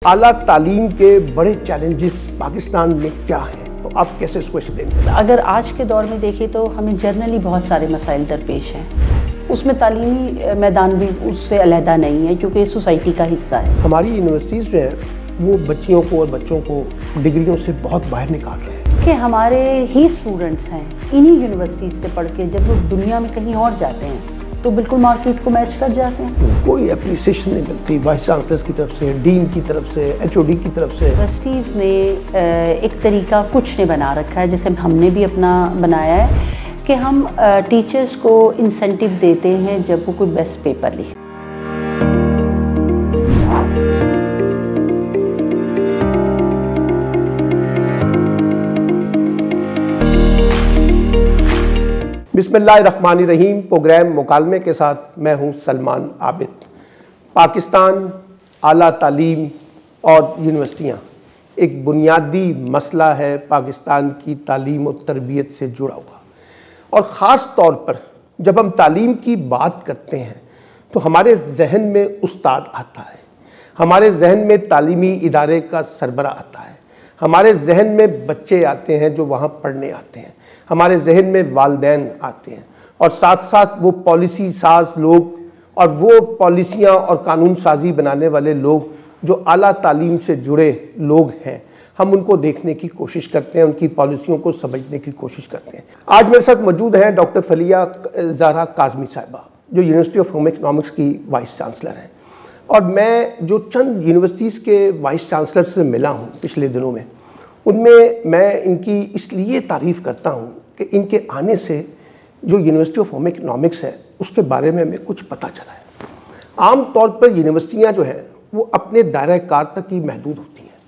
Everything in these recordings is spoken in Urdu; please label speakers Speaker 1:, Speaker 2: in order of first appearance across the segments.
Speaker 1: اعلیٰ تعلیم کے بڑے چیلنجز پاکستان میں کیا ہیں تو آپ کیسے اس کو ایکسپلین کریں؟
Speaker 2: اگر آج کے دور میں دیکھیں تو ہمیں جرنلی بہت سارے مسائل درپیش ہیں. اس میں تعلیمی میدان بھی اس سے علیحدہ نہیں ہے کیونکہ یہ سوسائٹی کا حصہ ہے.
Speaker 1: ہماری یونیورسٹیز جو ہیں وہ بچیوں کو اور بچوں کو ڈگریوں سے بہت باہر نکال رہے ہیں
Speaker 2: کہ ہمارے ہی اسٹوڈنٹس ہیں انہی یونیورسٹیز سے پڑھ کے جب وہ دنیا میں کہیں اور جاتے ہیں تو بالکل مارکیٹ کو میچ کر جاتے ہیں.
Speaker 1: کوئی اپریسیشن نہیں ملتی وائس چانسلرز کی طرف سے، ڈین کی طرف سے، ایچ او ڈی کی طرف سے.
Speaker 2: یونیورسٹیز نے ایک طریقہ کچھ نے بنا رکھا ہے جیسے ہم نے بھی اپنا بنایا ہے کہ ہم ٹیچرز کو انسینٹیو دیتے ہیں جب وہ کوئی بیسٹ پیپر لکھیں.
Speaker 1: بسم اللہ الرحمن الرحیم. پروگرام مکالمے کے ساتھ میں ہوں سلمان عابد. پاکستان، اعلیٰ تعلیم اور یونیورسٹیاں ایک بنیادی مسئلہ ہے پاکستان کی تعلیم و تربیت سے جڑا ہوا، اور خاص طور پر جب ہم تعلیم کی بات کرتے ہیں تو ہمارے ذہن میں استاد آتا ہے، ہمارے ذہن میں تعلیمی ادارے کا سربراہ آتا ہے، ہمارے ذہن میں بچے آتے ہیں جو وہاں پڑھنے آتے ہیں، ہمارے ذہن میں والدین آتے ہیں، اور ساتھ ساتھ وہ پالیسی ساز لوگ اور وہ پالیسیاں اور قانون سازی بنانے والے لوگ جو اعلیٰ تعلیم سے جڑے لوگ ہیں. ہم ان کو دیکھنے کی کوشش کرتے ہیں، ان کی پالیسیوں کو سمجھنے کی کوشش کرتے ہیں. آج میرے ساتھ موجود ہیں ڈاکٹر فلیہ زہرا کاظمی صاحبہ جو یونیورسٹی آف ہوم اکنامکس کی وائس چانسلر ہیں. اور میں جو چند یونیورسٹیز کے وائس چانسلر سے ملا ہوں پچھلے دنوں میں، ان میں ان کی اس لیے تعریف کرتا ہوں کہ ان کے آنے سے جو یونیورسٹی آف ہوم اکنامکس ہے اس کے بارے میں ہمیں کچھ پتہ چلا ہے. عام طور پر یونیورسٹیاں جو ہیں وہ اپنے دائرہ کار تک ہی محدود ہوتی ہیں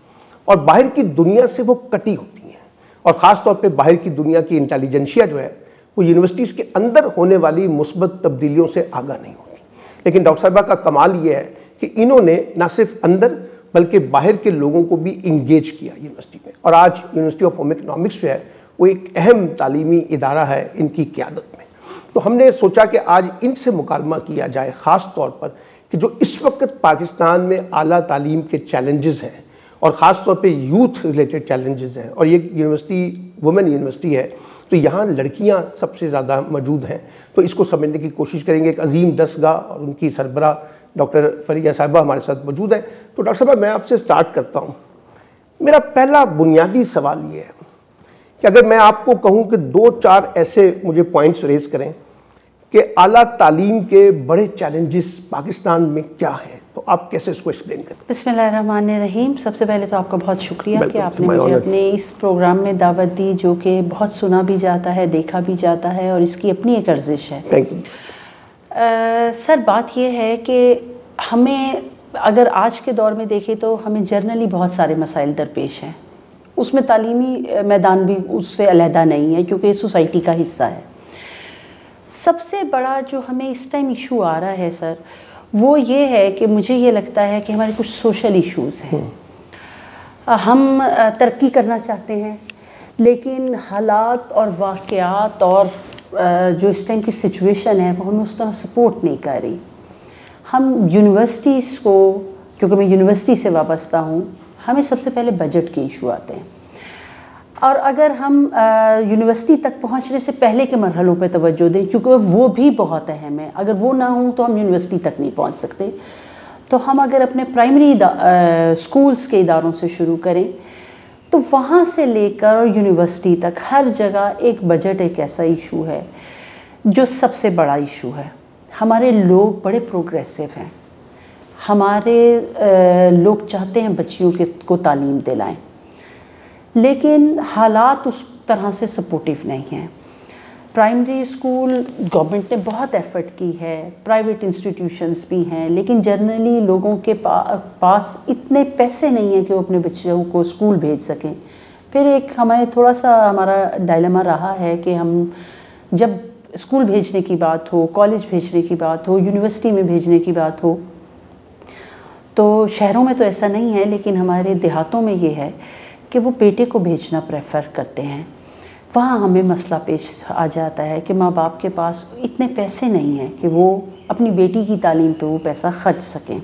Speaker 1: اور باہر کی دنیا سے وہ کٹی ہوتی ہیں، اور خاص طور پہ باہر کی دنیا کی انٹیلیجنشیا جو ہے وہ یونیورسٹیز کے اندر ہونے والی مثبت تبدیلیوں سے آگاہ نہیں ہوتی. لیکن ڈاکٹر صاحبہ کا کمال یہ ہے کہ انہوں نے نہ صرف اندر بلکہ باہر کے لوگوں کو بھی انگیج کیا یونیورسٹی میں، اور آج یونیورسٹی آف ہوم اکنامکس جو ہے وہ ایک اہم تعلیمی ادارہ ہے ان کی قیادت میں. تو ہم نے سوچا کہ آج ان سے مکالمہ کیا جائے، خاص طور پر کہ جو اس وقت پاکستان میں اعلیٰ تعلیم کے چیلنجز ہیں اور خاص طور پہ یوتھ ریلیٹڈ چیلنجز ہیں، اور یہ یونیورسٹی وومن یونیورسٹی ہے تو یہاں لڑکیاں سب سے زیادہ موجود ہیں. تو اس کو سمجھنے کی کوشش کریں گے. ایک عظیم درسگاہ اور ان کی سربراہ ڈاکٹر فلیہ صاحبہ ہمارے ساتھ موجود ہیں. تو ڈاکٹر صاحبہ میں آپ سے سٹارٹ کرتا ہوں. میرا پہلا بنیادی سوال یہ ہے کہ اگر میں آپ کو کہوں کہ 2-4 ایسے مجھے پوائنٹس ریز کریں کہ اعلیٰ تعلیم کے بڑے چیلنجز پاکستان میں کیا ہیں تو آپ کیسے اس کو ایکسپلین کریں؟
Speaker 2: بسم اللہ الرحمن الرحیم. سب سے پہلے تو آپ کا بہت شکریہ کہ آپ نے مجھے اپنے اس پروگرام میں دعوت دی جو کہ بہت سنا بھی جاتا ہے، دیکھا بھی جاتا ہے، اور اس کی اپنی ایک ارزش ہے.
Speaker 1: Thank you.
Speaker 2: سر بات یہ ہے کہ ہمیں اگر آج کے دور میں دیکھیں تو ہمیں جرنلی بہت سارے مسائل درپیش ہیں. اس میں تعلیمی میدان بھی اس سے علیحدہ نہیں ہے کیونکہ یہ سوسائٹی کا حصہ ہے. سب سے بڑا جو ہمیں اس ٹائم ایشو آ رہا ہے سر وہ یہ ہے کہ مجھے یہ لگتا ہے کہ ہمارے کچھ سوشل ایشوز ہیں. ہم ترقی کرنا چاہتے ہیں لیکن حالات اور واقعات اور جو اس ٹائم کی سچویشن ہے وہ ہمیں اس طرح سپورٹ نہیں کر رہی. ہم یونیورسٹیز کو، کیونکہ میں یونیورسٹی سے وابستہ ہوں، ہمیں سب سے پہلے بجٹ کے ایشو آتے ہیں، اور اگر ہم یونیورسٹی تک پہنچنے سے پہلے کے مرحلوں پہ توجہ دیں کیونکہ وہ بھی بہت اہم ہے، اگر وہ نہ ہوں تو ہم یونیورسٹی تک نہیں پہنچ سکتے. تو ہم اگر اپنے پرائمری اسکولز کے اداروں سے شروع کریں تو وہاں سے لے کر یونیورسٹی تک ہر جگہ ایک بجٹ ایک ایسا ایشو ہے جو سب سے بڑا ایشو ہے. ہمارے لوگ بڑے پروگریسو ہیں، ہمارے لوگ چاہتے ہیں بچیوں کو تعلیم دلائیں، لیکن حالات اس طرح سے سپورٹیو نہیں ہیں. پرائمری اسکول گورنمنٹ نے بہت ایفرٹ کی ہے، پرائیویٹ انسٹیٹیوشنز بھی ہیں، لیکن جنرلی لوگوں کے پاس اتنے پیسے نہیں ہیں کہ وہ اپنے بچوں کو اسکول بھیج سکیں. پھر ایک ہمیں تھوڑا سا ہمارا ڈائلیما رہا ہے کہ ہم جب اسکول بھیجنے کی بات ہو، کالج بھیجنے کی بات ہو، یونیورسٹی میں بھیجنے کی بات ہو، تو شہروں میں تو ایسا نہیں ہے لیکن ہمارے دیہاتوں میں یہ ہے کہ وہ بیٹے کو بھیجنا پریفر کرتے ہیں. وہاں ہمیں مسئلہ پیش آ جاتا ہے کہ ماں باپ کے پاس اتنے پیسے نہیں ہیں کہ وہ اپنی بیٹی کی تعلیم پہ وہ پیسہ خرچ سکیں.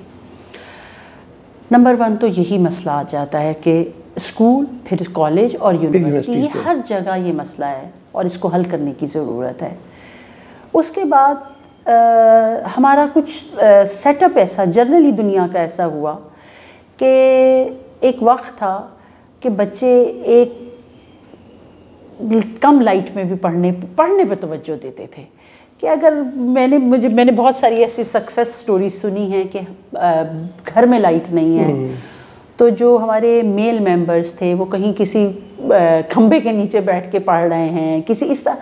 Speaker 2: نمبر 1 تو یہی مسئلہ آ جاتا ہے کہ اسکول، پھر کالج اور یونیورسٹی، یہ ہر جگہ یہ مسئلہ ہے اور اس کو حل کرنے کی ضرورت ہے۔ اس کے بعد ہمارا کچھ سیٹ اپ ایسا جنرلی دنیا کا ایسا ہوا کہ ایک وقت تھا کہ بچے ایک کم لائٹ میں بھی پڑھنے پہ توجہ دیتے تھے کہ اگر میں نے بہت ساری ایسی سکسیس سٹوریز سنی ہیں کہ گھر میں لائٹ نہیں ہے تو جو ہمارے میل ممبرز تھے وہ کہیں کسی کھمبے کے نیچے بیٹھ کے پڑھ رہے ہیں، کسی اس طرح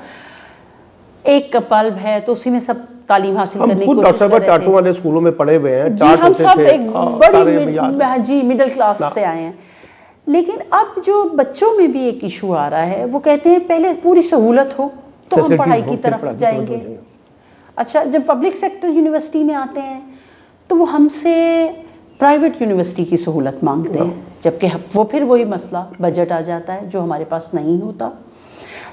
Speaker 2: ایک بلب ہے تو اسی میں سب تعلیم حاصل کرنے کی کوشش کر رہے تھے۔
Speaker 1: ٹاٹو والے اسکولوں میں پڑھے ہوئے ہیں،
Speaker 2: جی ہم سب ایک بڑی مڈل کلاس سے آئے ہیں، لیکن اب جو بچوں میں بھی ایک ایشو آ رہا ہے، وہ کہتے ہیں پہلے پوری سہولت ہو تو ہم پڑھائی کی طرف جائیں گے۔ اچھا جب پبلک سیکٹر یونیورسٹی میں آتے ہیں تو وہ ہم سے پرائیویٹ یونیورسٹی کی سہولت مانگتے ہیں، جبکہ وہ پھر وہی مسئلہ بجٹ آ جاتا ہے جو ہمارے پاس نہیں ہوتا۔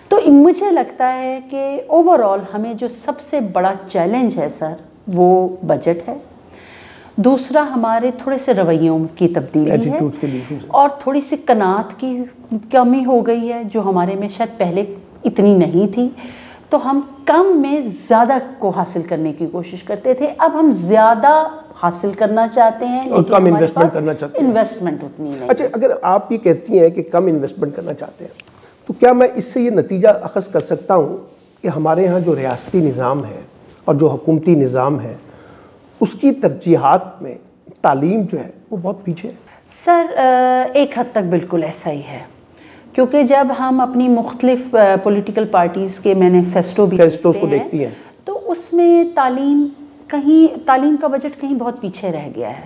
Speaker 2: تو مجھے لگتا ہے کہ اوور آل ہمیں جو سب سے بڑا چیلنج ہے سر وہ بجٹ ہے، دوسرا ہمارے تھوڑے سے رویوں کی تبدیلی ہے اور تھوڑی سی قناعت کی کمی ہو گئی ہے جو ہمارے میں شاید پہلے اتنی نہیں تھی۔ تو ہم کم میں زیادہ کو حاصل کرنے کی کوشش کرتے تھے، اب ہم زیادہ حاصل کرنا چاہتے ہیں لیکن
Speaker 1: کم انویسٹمنٹ کرنا چاہتے ہیں،
Speaker 2: انویسٹمنٹ اتنی نہیں۔
Speaker 1: اچھا اگر آپ یہ کہتی ہیں کہ کم انویسٹمنٹ کرنا چاہتے ہیں تو کیا میں اس سے یہ نتیجہ اخذ کر سکتا ہوں کہ ہمارے ہاں جو ریاستی نظام ہے اور جو حکومتی نظام ہے اس کی ترجیحات میں تعلیم جو ہے وہ بہت پیچھے ہے؟
Speaker 2: سر ایک حد تک بالکل ایسا ہی ہے، کیونکہ جب ہم اپنی مختلف پولیٹیکل پارٹیز کے مینیفیسٹو بھی دیکھتی ہیں تو اس میں تعلیم کا بجٹ کہیں بہت پیچھے رہ گیا ہے۔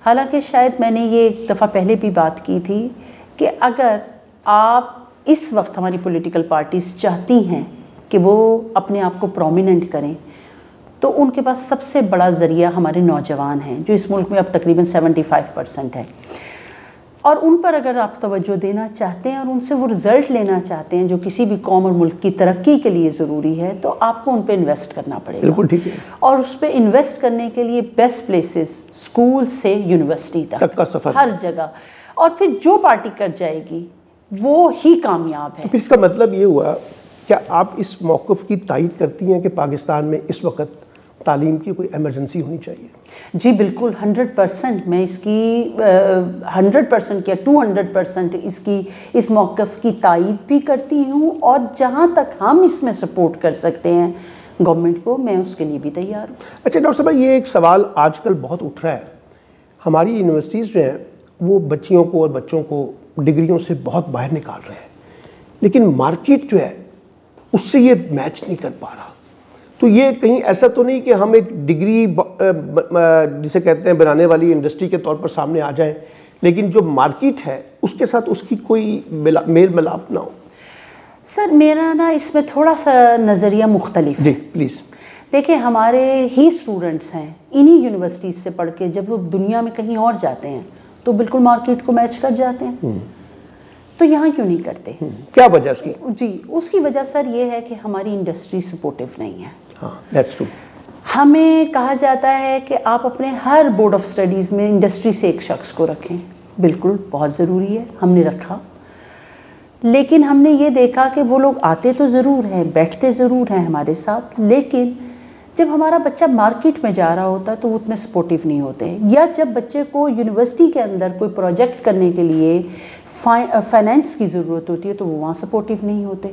Speaker 2: حالانکہ شاید میں نے یہ ایک دفعہ پہلے بھی بات کی تھی کہ اگر آپ اس وقت ہماری پولیٹیکل پارٹیز چاہتی ہیں کہ وہ اپنے آپ کو پرومیننٹ کریں تو ان کے پاس سب سے بڑا ذریعہ ہمارے نوجوان ہیں جو اس ملک میں اب تقریباً 75% ہے، اور ان پر اگر آپ توجہ دینا چاہتے ہیں اور ان سے وہ رزلٹ لینا چاہتے ہیں جو کسی بھی قوم اور ملک کی ترقی کے لیے ضروری ہے تو آپ کو ان پہ انویسٹ کرنا پڑے گا۔
Speaker 1: بالکل ٹھیک ہے، اور
Speaker 2: اس پہ انویسٹ کرنے کے لیے بیسٹ پلیسز اسکول سے یونیورسٹی تک
Speaker 1: کا سفر
Speaker 2: ہر جگہ، اور پھر جو پارٹی کر جائے گی وہ ہی کامیاب ہے۔
Speaker 1: تو پھر اس کا مطلب یہ ہوا کیا آپ اس موقف کی تائید کرتی ہیں کہ پاکستان میں اس وقت تعلیم کی کوئی ایمرجنسی ہونی چاہیے؟
Speaker 2: جی بالکل 100%، میں اس کی 100% کیا 200% اس موقف کی تائید بھی کرتی ہوں، اور جہاں تک ہم اس میں سپورٹ کر سکتے ہیں گورنمنٹ کو میں اس کے لیے بھی تیار ہوں۔
Speaker 1: اچھا ڈاکٹر صاحب یہ ایک سوال آج کل بہت اٹھ رہا ہے، ہماری یونیورسٹیز جو ہیں وہ بچیوں کو اور بچوں کو ڈگریوں سے بہت باہر نکال رہے ہیں، لیکن مارکیٹ جو ہے اس سے یہ میچ نہیں کر پا رہا، تو یہ کہیں ایسا تو نہیں کہ ہم ایک ڈگری جسے کہتے ہیں بنانے والی انڈسٹری کے طور پر سامنے آ جائیں لیکن جو مارکیٹ ہے اس کے ساتھ اس کی کوئی میل ملاپ نہ ہو؟
Speaker 2: سر میرا اس میں تھوڑا سا نظریہ مختلف ہے۔
Speaker 1: جی پلیز
Speaker 2: دیکھیں ہمارے ہی اسٹوڈنٹس ہیں انہی یونیورسٹیز سے پڑھ کے جب وہ دنیا میں کہیں اور جاتے ہیں تو بالکل مارکیٹ کو میچ کر جاتے ہیں، تو یہاں کیوں نہیں کرتے؟
Speaker 1: کیا وجہ اس کی؟
Speaker 2: جی اس کی وجہ سر یہ ہے کہ ہماری انڈسٹری سپورٹیو نہیں ہے۔
Speaker 1: ہاں دیٹس ٹرو۔
Speaker 2: ہمیں کہا جاتا ہے کہ آپ اپنے ہر بورڈ آف اسٹڈیز میں انڈسٹری سے ایک شخص کو رکھیں، بالکل بہت ضروری ہے، ہم نے رکھا، لیکن ہم نے یہ دیکھا کہ وہ لوگ آتے تو ضرور ہیں، بیٹھتے ضرور ہیں ہمارے ساتھ، لیکن جب ہمارا بچہ مارکیٹ میں جا رہا ہوتا ہے تو وہ اتنے سپورٹیو نہیں ہوتے ہیں، یا جب بچے کو یونیورسٹی کے اندر کوئی پروجیکٹ کرنے کے لیے فائنینس کی ضرورت ہوتی ہے تو وہ وہاں سپورٹیو نہیں ہوتے۔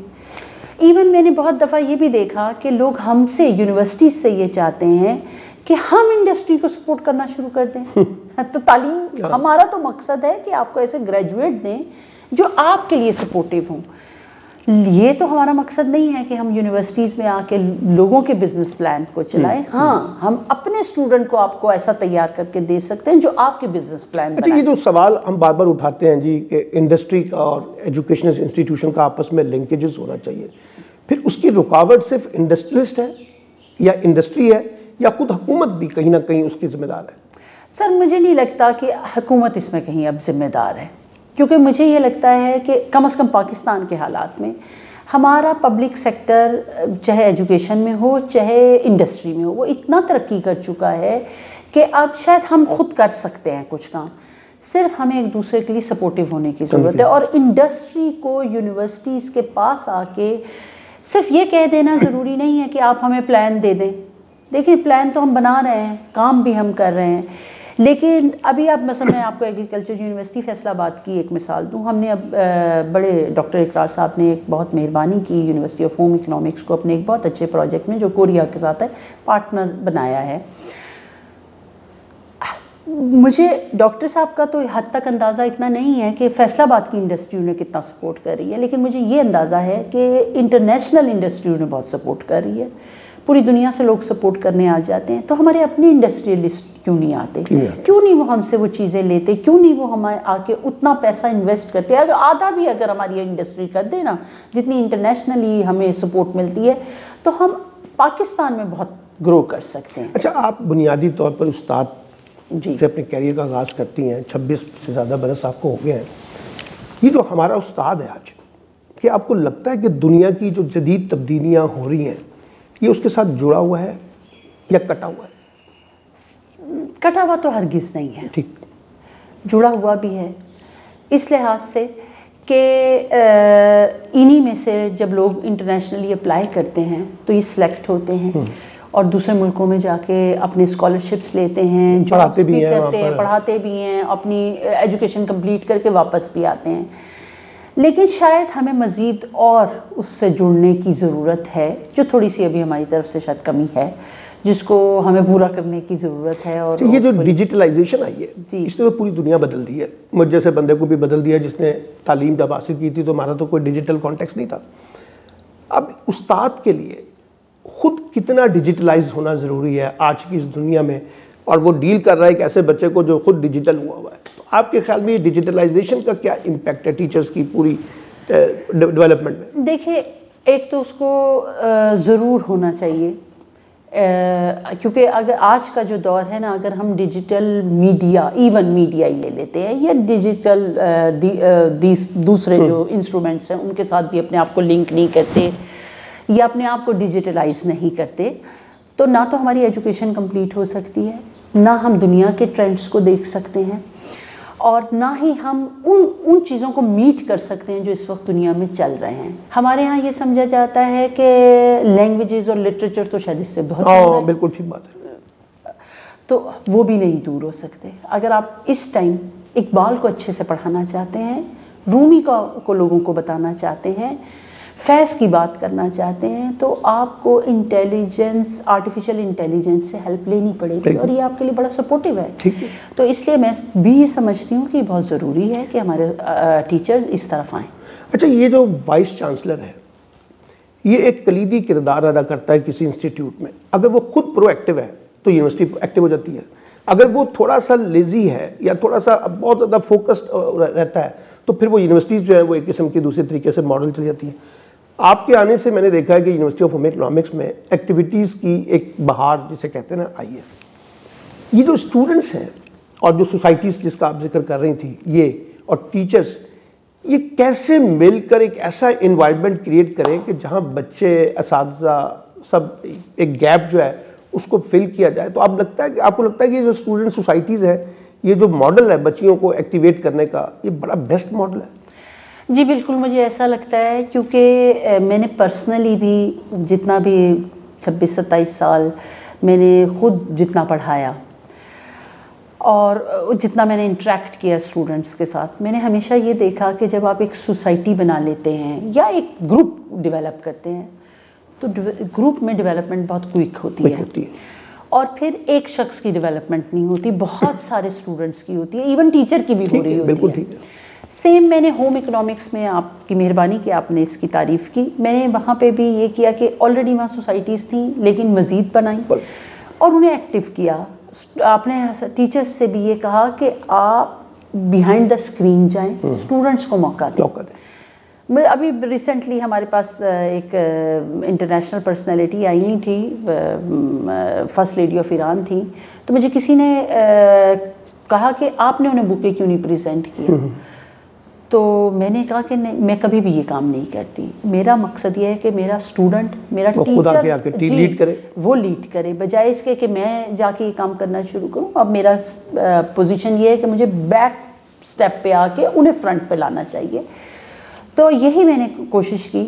Speaker 2: ایون میں نے بہت دفعہ یہ بھی دیکھا کہ لوگ ہم سے یونیورسٹیز سے یہ چاہتے ہیں کہ ہم انڈسٹری کو سپورٹ کرنا شروع کر دیں، تو تعلیم ہمارا تو مقصد ہے کہ آپ کو ایسے گریجویٹ دیں جو آپ کے لیے سپورٹیو ہوں، یہ تو ہمارا مقصد نہیں ہے کہ ہم یونیورسٹیز میں آ کے لوگوں کے بزنس پلان کو چلائیں۔ ہاں ہم اپنے اسٹوڈنٹ کو آپ کو ایسا تیار کر کے دے سکتے ہیں جو آپ کے بزنس پلان
Speaker 1: اچھا یہ جو سوال ہم بار بار اٹھاتے ہیں جی کہ انڈسٹری کا اور ایجوکیشنل انسٹیٹیوشن کا آپس میں لنکیجز ہونا چاہیے، پھر اس کی رکاوٹ صرف انڈسٹریلسٹ ہے یا انڈسٹری ہے یا خود حکومت بھی کہیں نہ کہیں اس کی ذمہ دار ہے؟
Speaker 2: سر مجھے نہیں لگتا کہ حکومت اس میں کہیں اب ذمہ دار ہے، کیونکہ مجھے یہ لگتا ہے کہ کم از کم پاکستان کے حالات میں ہمارا پبلک سیکٹر چاہے ایجوکیشن میں ہو چاہے انڈسٹری میں ہو وہ اتنا ترقی کر چکا ہے کہ اب شاید ہم خود کر سکتے ہیں کچھ کام، صرف ہمیں ایک دوسرے کے لیے سپورٹیو ہونے کی ضرورت ہے. اور انڈسٹری کو یونیورسٹیز کے پاس آ کے صرف یہ کہہ دینا ضروری نہیں ہے کہ آپ ہمیں پلان دے دیں. دیکھیں پلان تو ہم بنا رہے ہیں، کام بھی ہم کر رہے ہیں، لیکن ابھی آپ مثلا میں آپ کو ایگریکلچر یونیورسٹی فیصل آباد کی ایک مثال دوں. ہم نے اب بڑے ڈاکٹر اقرار صاحب نے ایک بہت مہربانی کی یونیورسٹی آف ہوم اکنامکس کو اپنے ایک بہت اچھے پروجیکٹ میں جو کوریا کے ساتھ ہے پارٹنر بنایا ہے. مجھے ڈاکٹر صاحب کا تو حد تک اندازہ اتنا نہیں ہے کہ فیصل آباد کی انڈسٹری نے کتنا سپورٹ کر رہی ہے، لیکن مجھے یہ اندازہ ہے کہ انٹرنیشنل انڈسٹری نے بہت سپورٹ کر رہی ہے. پوری دنیا سے لوگ سپورٹ کرنے آ جاتے ہیں. تو ہمارے اپنے انڈسٹریلسٹ کیوں نہیں آتے؟ کیوں نہیں وہ ہم سے وہ چیزیں لیتے؟ کیوں نہیں وہ ہمیں آ کے اتنا پیسہ انویسٹ کرتے؟ اگر آدھا بھی اگر ہماری انڈسٹری کر دے نا جتنی انٹرنیشنلی ہمیں سپورٹ ملتی ہے تو ہم پاکستان میں بہت گرو کر سکتے ہیں.
Speaker 1: اچھا، آپ بنیادی طور پر استاد سے اپنے کیریئر کا آغاز کرتی ہیں، 26 سے زیادہ برس آپ کو ہو گئے ہیں. یہ جو ہمارا استاد ہے آج، کہ آپ کو لگتا ہے کہ دنیا کی جو جدید تبدیلیاں ہو رہی ہیں یہ اس کے ساتھ جڑا ہوا ہے یا کٹا ہوا ہے؟
Speaker 2: کٹا ہوا تو ہرگز نہیں ہے،
Speaker 1: ٹھیک،
Speaker 2: جڑا ہوا بھی ہے اس لحاظ سے کہ انہی میں سے جب لوگ انٹرنیشنلی اپلائی کرتے ہیں تو یہ سلیکٹ ہوتے ہیں اور دوسرے ملکوں میں جا کے اپنے اسکالرشپس لیتے ہیں، جابس بھی کرتے ہیں، پڑھاتے بھی ہیں، اپنی ایجوکیشن کمپلیٹ کر کے واپس بھی آتے ہیں. لیکن شاید ہمیں مزید اور اس سے جڑنے کی ضرورت ہے، جو تھوڑی سی ابھی ہماری طرف سے شاید کمی ہے، جس کو ہمیں پورا کرنے کی ضرورت ہے. اور
Speaker 1: یہ جو ڈیجیٹلائزیشن آئی ہے اس نے تو پوری دنیا بدل دی ہے. مجھ جیسے بندے کو بھی بدل دیا جس نے تعلیم جب حاصل کی تھی تو ہمارا تو کوئی ڈیجیٹل کانٹیکس نہیں تھا. اب استاد کے لیے خود کتنا ڈیجیٹلائز ہونا ضروری ہے آج کی اس دنیا میں، اور وہ ڈیل کر رہا ہے ایک ایسے بچے کو جو خود ڈیجیٹل ہوا ہے. تو آپ کے خیال میں یہ ڈیجیٹلائزیشن کا کیا امپیکٹ ہے ٹیچرز کی پوری ڈیولپمنٹ میں؟
Speaker 2: دیکھیں، ایک تو اس کو ضرور ہونا چاہیے، کیونکہ اگر آج کا جو دور ہے نا، اگر ہم ڈیجیٹل میڈیا، ایون میڈیا ہی لے لیتے ہیں یا ڈیجیٹل دوسرے جو انسٹرومنٹس ہیں ان کے ساتھ بھی اپنے آپ کو لنک نہیں کرتے یا اپنے آپ کو ڈیجیٹلائز نہیں کرتے، تو نہ تو ہماری ایجوکیشن کمپلیٹ ہو سکتی ہے، نہ ہم دنیا کے ٹرینڈز کو دیکھ سکتے ہیں، اور نہ ہی ہم ان چیزوں کو میٹ کر سکتے ہیں جو اس وقت دنیا میں چل رہے ہیں. ہمارے ہاں یہ سمجھا جاتا ہے کہ لینگویجز اور لٹریچر تو شاید اس سے بہت
Speaker 1: بالکل ٹھیک بات ہے،
Speaker 2: تو وہ بھی نہیں دور ہو سکتے. اگر آپ اس ٹائم اقبال کو اچھے سے پڑھانا چاہتے ہیں، رومی کو لوگوں کو بتانا چاہتے ہیں، فیض کی بات کرنا چاہتے ہیں، تو آپ کو انٹیلیجنس، آرٹیفیشل انٹیلیجنس سے ہیلپ لینی پڑے گی، اور یہ آپ کے لیے بڑا سپورٹیو ہے. تو اس لیے میں بھی یہ سمجھتی ہوں کہ بہت ضروری ہے کہ ہمارے ٹیچرز اس طرف آئیں.
Speaker 1: اچھا، یہ جو وائس چانسلر ہے یہ ایک کلیدی کردار ادا کرتا ہے کسی انسٹیٹیوٹ میں. اگر وہ خود پرو ایکٹیو ہے تو یونیورسٹی ایکٹیو ہو جاتی ہے. اگر وہ تھوڑا سا لیزی ہے یا تھوڑا سا بہت زیادہ فوکسڈ رہتا ہے تو پھر وہ یونیورسٹیز جو ہے وہ ایک قسم کی دوسرے طریقے سے ماڈل چلی جاتی ہے. آپ کے آنے سے میں نے دیکھا ہے کہ یونیورسٹی آف ہوم اکنامکس میں ایکٹیویٹیز کی ایک بہار جسے کہتے ہیں نا آئی ہے. یہ جو اسٹوڈنٹس ہیں اور جو سوسائٹیز جس کا آپ ذکر کر رہی تھی یہ اور ٹیچرز، یہ کیسے مل کر ایک ایسا انوائرمنٹ کریٹ کریں کہ جہاں بچے، اساتذہ، سب ایک گیپ جو ہے اس کو فل کیا جائے. تو آپ کو لگتا ہے کہ یہ جو اسٹوڈنٹ سوسائٹیز ہے، یہ جو ماڈل ہے بچیوں کو ایکٹیویٹ کرنے کا، یہ بڑا بیسٹ ماڈل ہے؟
Speaker 2: جی بالکل، مجھے ایسا لگتا ہے، کیونکہ میں نے پرسنلی بھی جتنا بھی 26-27 سال میں نے خود جتنا پڑھایا اور جتنا میں نے انٹریکٹ کیا اسٹوڈنٹس کے ساتھ، میں نے ہمیشہ یہ دیکھا کہ جب آپ ایک سوسائٹی بنا لیتے ہیں یا ایک گروپ ڈیولپ کرتے ہیں تو گروپ میں ڈیولپمنٹ بہت کوئک ہوتی ہے، اور پھر ایک شخص کی ڈیولپمنٹ نہیں ہوتی، بہت سارے اسٹوڈنٹس کی ہوتی ہے، ایون ٹیچر کی بھی ہو رہی ہوتی ہے. سیم میں نے ہوم اکنامکس میں، آپ کی مہربانی کہ آپ نے اس کی تعریف کی، میں نے وہاں پہ بھی یہ کیا کہ آلریڈی وہاں سوسائٹیز تھیں لیکن مزید بنائیں اور انہیں ایکٹیو کیا. آپ نے ٹیچرز سے بھی یہ کہا کہ آپ بیہائنڈ دا اسکرین جائیں، اسٹوڈنٹس کو موقع دیں. ابھی ریسنٹلی ہمارے پاس ایک انٹرنیشنل پرسنالٹی آئی ہوئی تھی، فرسٹ لیڈی آف ایران تھی، تو مجھے کسی نے کہا کہ آپ نے انہیں بکیں کیوں نہیں پریزنٹ کیا. تو میں نے کہا کہ نہیں، میں کبھی بھی یہ کام نہیں کرتی. میرا مقصد یہ ہے کہ میرا اسٹوڈنٹ، میرا ٹیچر وہ لیڈ کرے، بجائے اس کے کہ میں جا کے یہ کام کرنا شروع کروں. اب میرا پوزیشن یہ ہے کہ مجھے بیک سٹیپ پہ آ کے انہیں فرنٹ پہ لانا چاہیے. تو یہی میں نے کوشش کی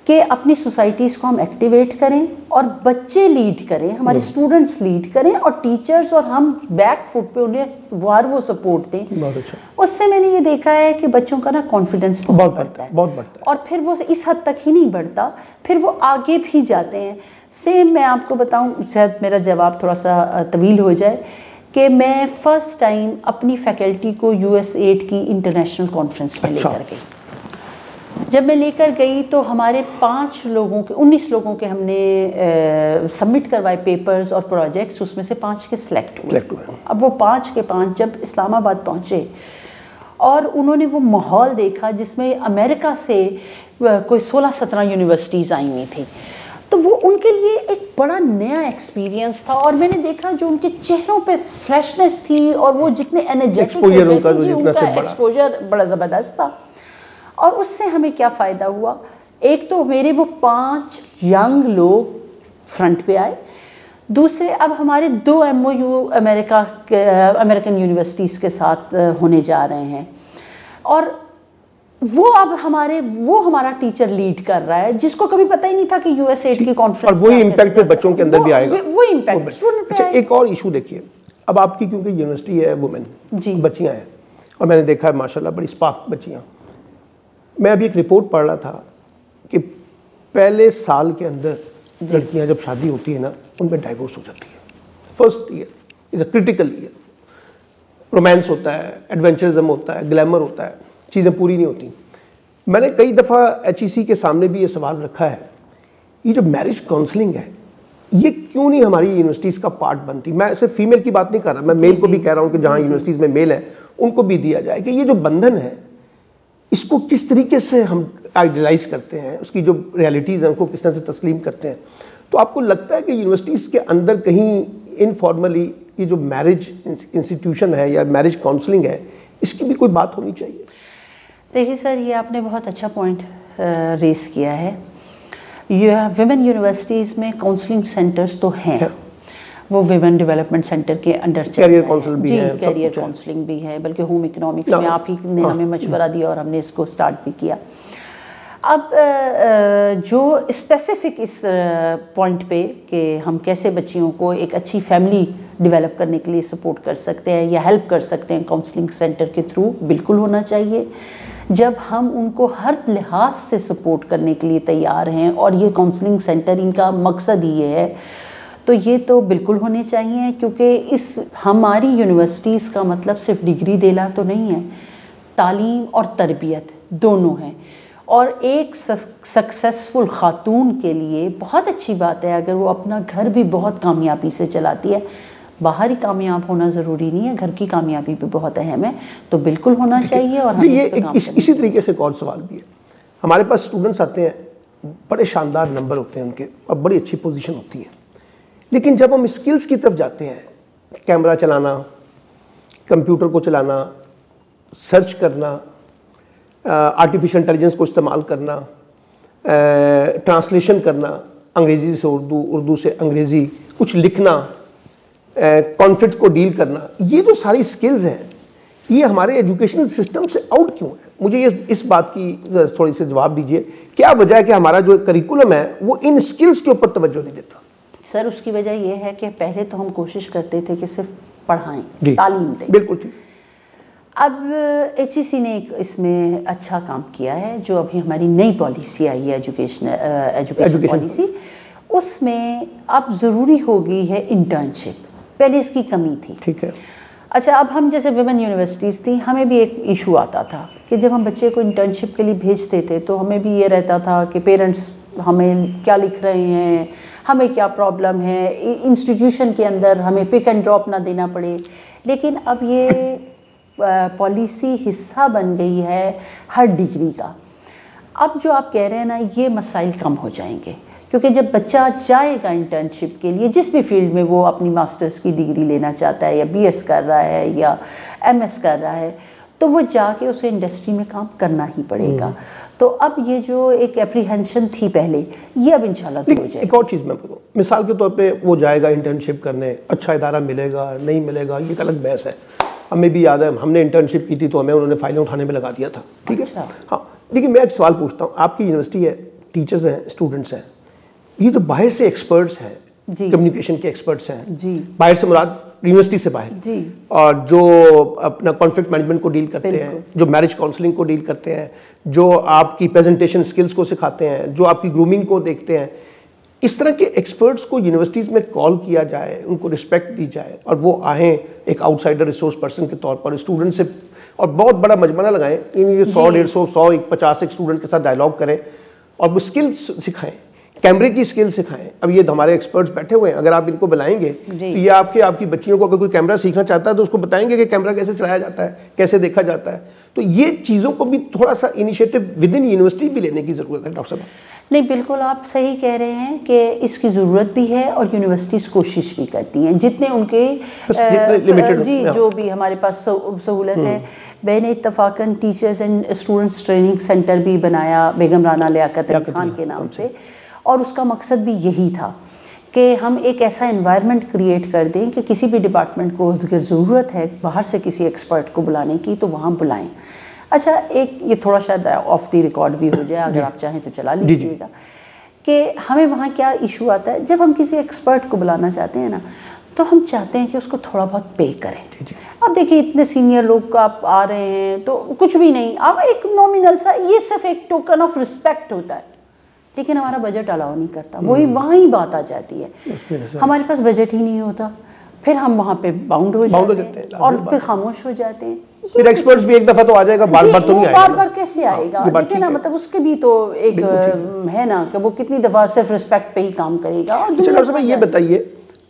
Speaker 2: کہ اپنی سوسائٹیز کو ہم ایکٹیویٹ کریں اور بچے لیڈ کریں، ہمارے اسٹوڈنٹس لیڈ کریں، اور ٹیچرز اور ہم بیک فٹ پہ انہیں وہ سپورٹ دیں. اس سے میں نے یہ دیکھا ہے کہ بچوں کا نا کانفیڈنس بہت بڑھتا ہے، اور پھر وہ اس حد تک ہی نہیں بڑھتا، پھر وہ آگے بھی جاتے ہیں. سیم میں آپ کو بتاؤں، شاید میرا جواب تھوڑا سا طویل ہو جائے، کہ میں فرسٹ ٹائم اپنی فیکلٹی کو US8 کی انٹرنیشنل کانفرنس میں لے کر گئی. جب میں لے کر گئی تو ہمارے 19 لوگوں کے ہم نے سبمٹ کروائے پیپرز اور پروجیکٹس، اس میں سے 5 کے سلیکٹ ہوئے. اب وہ 5 کے 5 جب اسلام آباد پہنچے اور انہوں نے وہ ماحول دیکھا جس میں امریکہ سے کوئی 16-17 یونیورسٹیز آئی ہوئی تھیں، تو وہ ان کے لیے ایک بڑا نیا ایکسپیرینس تھا. اور میں نے دیکھا جو ان کے چہروں پہ فریشنس تھی اور وہ جتنے انرجیٹک ہوتے تھے، ان کا ایکسپوجر بڑا زبردست تھا. اور اس سے ہمیں کیا فائدہ ہوا؟ ایک تو میرے وہ 5 ینگ لوگ فرنٹ پہ آئے، دوسرے اب ہمارے 2 MOU امریکن یونیورسٹیز کے ساتھ ہونے جا رہے ہیں، اور وہ اب ہمارا ٹیچر لیڈ کر رہا ہے، جس کو کبھی پتہ ہی نہیں تھا کہ US8 کی کانفرنس.
Speaker 1: اور وہی امپیکٹ پہ بچوں کے اندر بھی آئے گا،
Speaker 2: وہی امپیکٹ اسٹوڈنٹ پہ.
Speaker 1: اچھا، ایک اور ایشو دیکھیے، اب آپ کی کیونکہ یونیورسٹی ہے وومن، بچیاں ہیں، اور میں نے دیکھا ہے ماشاءاللہ بڑی اسپارک بچیاں. میں ابھی ایک رپورٹ پڑھ رہا تھا کہ پہلے سال کے اندر لڑکیاں جب شادی ہوتی ہے نا، ان میں ڈائیورس ہو جاتی ہے. فرسٹ ایئر از اے کرٹیکل ایئر. رومانس ہوتا ہے، ایڈونچرزم ہوتا ہے، گلیمر ہوتا ہے، چیزیں پوری نہیں ہوتی. میں نے کئی دفعہ HEC کے سامنے بھی یہ سوال رکھا ہے، یہ جو میرج کاؤنسلنگ ہے یہ کیوں نہیں ہماری یونیورسٹیز کا پارٹ بنتی؟ میں صرف فیمیل کی بات نہیں کر رہا، میں میل کو بھی کہہ رہا ہوں کہ جہاں یونیورسٹیز میں میل ہیں ان کو بھی دیا جائے، کہ یہ جو بندھن ہے اس کو کس طریقے سے ہم آئیڈیلائز کرتے ہیں، اس کی جو ریالٹیز ہیں ان کو کس طرح سے تسلیم کرتے ہیں. تو آپ کو لگتا ہے کہ یونیورسٹیز کے اندر کہیں انفارملی یہ جو میرج انسٹیٹیوشن ہے یا میرج کاؤنسلنگ ہے، اس کی بھی کوئی بات ہونی چاہیے؟
Speaker 2: دیکھیے سر، یہ آپ نے بہت اچھا پوائنٹ ریز کیا ہے. ویمن یونیورسٹیز میں کاؤنسلنگ سینٹرز تو ہیں، وہ ویمن ڈیولپمنٹ سینٹر کے انڈر
Speaker 1: کیریئر کاؤنسل بھی ہے،
Speaker 2: کیریئر کاؤنسلنگ بھی ہے، بلکہ ہوم اکنامکس میں آپ ہی نے ہمیں مشورہ دیا اور ہم نے اس کو سٹارٹ بھی کیا. اب جو اسپیسیفک اس پوائنٹ پہ کہ ہم کیسے بچیوں کو ایک اچھی فیملی ڈیولپ کرنے کے لیے سپورٹ کر سکتے ہیں یا ہیلپ کر سکتے ہیں کاؤنسلنگ سینٹر کے تھرو، بالکل ہونا چاہیے. جب ہم ان کو ہر لحاظ سے سپورٹ کرنے کے لیے تیار ہیں اور یہ کاؤنسلنگ سینٹر ان کا مقصد ہی یہ ہے، تو یہ تو بالکل ہونے چاہیے. کیونکہ ہماری یونیورسٹیز کا مطلب صرف ڈگری دینا تو نہیں ہے، تعلیم اور تربیت دونوں ہیں. اور ایک سکسیسفل خاتون کے لیے بہت اچھی بات ہے اگر وہ اپنا گھر بھی بہت کامیابی سے چلاتی ہے. باہر ہی کامیاب ہونا ضروری نہیں ہے، گھر کی کامیابی بھی بہت اہم ہے، تو بالکل ہونا چاہیے. اور
Speaker 1: اسی طریقے سے ایک اور سوال بھی ہے. ہمارے پاس اسٹوڈنٹس آتے ہیں، بڑے شاندار نمبر ہوتے ہیں ان کے اور بڑی اچھی پوزیشن ہوتی ہے، لیکن جب ہم اسکلز کی طرف جاتے ہیں، کیمرہ چلانا، کمپیوٹر کو چلانا، سرچ کرنا، آرٹیفیشل انٹیلیجنس کو استعمال کرنا، ٹرانسلیشن کرنا، انگریزی سے اردو، اردو سے انگریزی، کچھ لکھنا، کانفلکٹ کو ڈیل کرنا، یہ جو ساری اسکلز ہیں یہ ہمارے ایجوکیشنل سسٹم سے آؤٹ کیوں ہے؟ مجھے اس بات کی تھوڑی سی جواب دیجئے. کیا وجہ ہے کہ ہمارا جو کریکولم ہے وہ ان اسکلز کے اوپر توجہ نہیں دیتا؟
Speaker 2: سر اس کی وجہ یہ ہے کہ پہلے تو ہم کوشش کرتے تھے کہ صرف پڑھائیں، تعلیم دیں.
Speaker 1: بالکل ٹھیک.
Speaker 2: اب HEC نے ایک اس میں اچھا کام کیا ہے، جو ابھی ہماری نئی پالیسی آئی ہے ایجوکیشن پالیسی، اس میں اب ضروری ہو گئی ہے انٹرنشپ. پہلے اس کی کمی تھی.
Speaker 1: ٹھیک ہے.
Speaker 2: اچھا، اب ہم جیسے ویمن یونیورسٹیز تھیں، ہمیں بھی ایک ایشو آتا تھا کہ جب ہم بچے کو انٹرنشپ کے لیے بھیجتے تھے تو ہمیں بھی یہ رہتا تھا کہ پیرنٹس ہمیں کیا لکھ رہے ہیں، ہمیں کیا پرابلم ہے، انسٹیٹیوشن کے اندر ہمیں پک اینڈ ڈراپ نہ دینا پڑے. لیکن اب یہ پالیسی حصہ بن گئی ہے ہر ڈگری کا. اب جو آپ کہہ رہے ہیں نا، یہ مسائل کم ہو جائیں گے، کیونکہ جب بچہ جائے گا انٹرنشپ کے لیے جس بھی فیلڈ میں وہ اپنی ماسٹرز کی ڈگری لینا چاہتا ہے یا BS کر رہا ہے یا MS کر رہا ہے، تو وہ جا کے اسے انڈسٹری میں کام کرنا ہی پڑے گا. تو اب یہ جو ایک اپریہنشن تھی پہلے، یہ اب انشاءاللہ دور ہو جائے گی.
Speaker 1: ایک اور چیز میں بتاؤں، مثال کے طور پہ وہ جائے گا انٹرنشپ کرنے، اچھا ادارہ ملے گا نہیں ملے گا، یہ ایک الگ بحث ہے. ہمیں بھی یاد ہے ہم نے انٹرنشپ کی تھی تو ہمیں انہوں نے فائلیں اٹھانے میں لگا دیا تھا. ٹھیک ہے. ہاں لیکن میں ایک سوال پوچھتا ہوں، آپ کی یونیورسٹی ہے، ٹیچرز ہیں، اسٹوڈنٹس ہیں، یہ جو باہر سے ایکسپرٹس ہیں، کمیونیکیشن کے ایکسپرٹس ہیں، باہر سے مراد یونیورسٹی سے باہر، اور جو اپنا کانفلکٹ مینجمنٹ کو ڈیل کرتے ہیں، جو میرج کاؤنسلنگ کو ڈیل کرتے ہیں، جو آپ کی پریزنٹیشن سکلز کو سکھاتے ہیں، جو آپ کی گرومنگ کو دیکھتے ہیں، اس طرح کے ایکسپرٹس کو یونیورسٹیز میں کال کیا جائے، ان کو رسپیکٹ دی جائے اور وہ آئیں ایک آؤٹ سائڈر ریسورس پرسن کے طور پر اسٹوڈنٹ سے، اور بہت بڑا مجمع لگائیں، یہ 100 150 50 اسٹوڈنٹ کے ساتھ ڈائلاگ کریں اور وہ سکلز سکھائیں، کیمرے کی سکل سکھائیں. اب یہ ہمارے ایکسپرٹس بیٹھے ہوئے ہیں، اگر آپ ان کو بلائیں گے تو یہ آپ کی بچیوں کو اگر کوئی کیمرہ سیکھنا چاہتا ہے تو اس کو بتائیں گے کہ کیمرہ کیسے چلایا جاتا ہے، کیسے دیکھا جاتا ہے. تو یہ چیزوں کو بھی تھوڑا سا انیشیٹو ود ان یونیورسٹی بھی لینے کی ضرورت ہے ڈاکٹر صاحب.
Speaker 2: نہیں بالکل آپ صحیح کہہ رہے ہیں کہ اس کی ضرورت بھی ہے اور یونیورسٹیز کوشش بھی کرتی ہیں جتنے ان کے جو بھی ہمارے پاس سہولت ہے. میں نے اتفاقاً teachers and students training centre بھی بنایا بیگم رانا لیاقت علی خان کے نام سے، اور اس کا مقصد بھی یہی تھا کہ ہم ایک ایسا انوائرمنٹ کریٹ کر دیں کہ کسی بھی ڈپارٹمنٹ کو اگر ضرورت ہے باہر سے کسی ایکسپرٹ کو بلانے کی تو وہاں بلائیں. اچھا ایک یہ تھوڑا شاید آف دی ریکارڈ بھی ہو جائے، اگر آپ چاہیں تو چلا لیجیے گا، کہ ہمیں وہاں کیا ایشو آتا ہے جب ہم کسی ایکسپرٹ کو بلانا چاہتے ہیں نا، تو ہم چاہتے ہیں کہ اس کو تھوڑا بہت پے کریں. اب دیکھیں اتنے سینئر لوگ آپ آ رہے ہیں تو کچھ بھی نہیں، آپ ایک نومینل سا، یہ صرف ایک ٹوکن آف رسپیکٹ ہوتا ہے، لیکن ہمارا بجٹ الاؤ نہیں کرتا. وہی وہاں ہی بات آ جاتی ہے، ہمارے پاس بجٹ ہی نہیں ہوتا، پھر ہم وہاں پہ باؤنڈ ہو جاتے ہیں اور پھر خاموش ہو جاتے ہیں.
Speaker 1: پھر ایکسپرٹس بھی ایک دفعہ تو آ جائے گا، بار بار تو نہیں آئے گا.
Speaker 2: بار بار کیسے آئے گا؟ دیکھیں نا، مطلب اس کے بھی تو ایک ہے نا کہ وہ کتنی دفعہ صرف رسپیکٹ پہ ہی کام کرے گا.
Speaker 1: اچھا ڈاکٹر صاحب یہ بتائیے،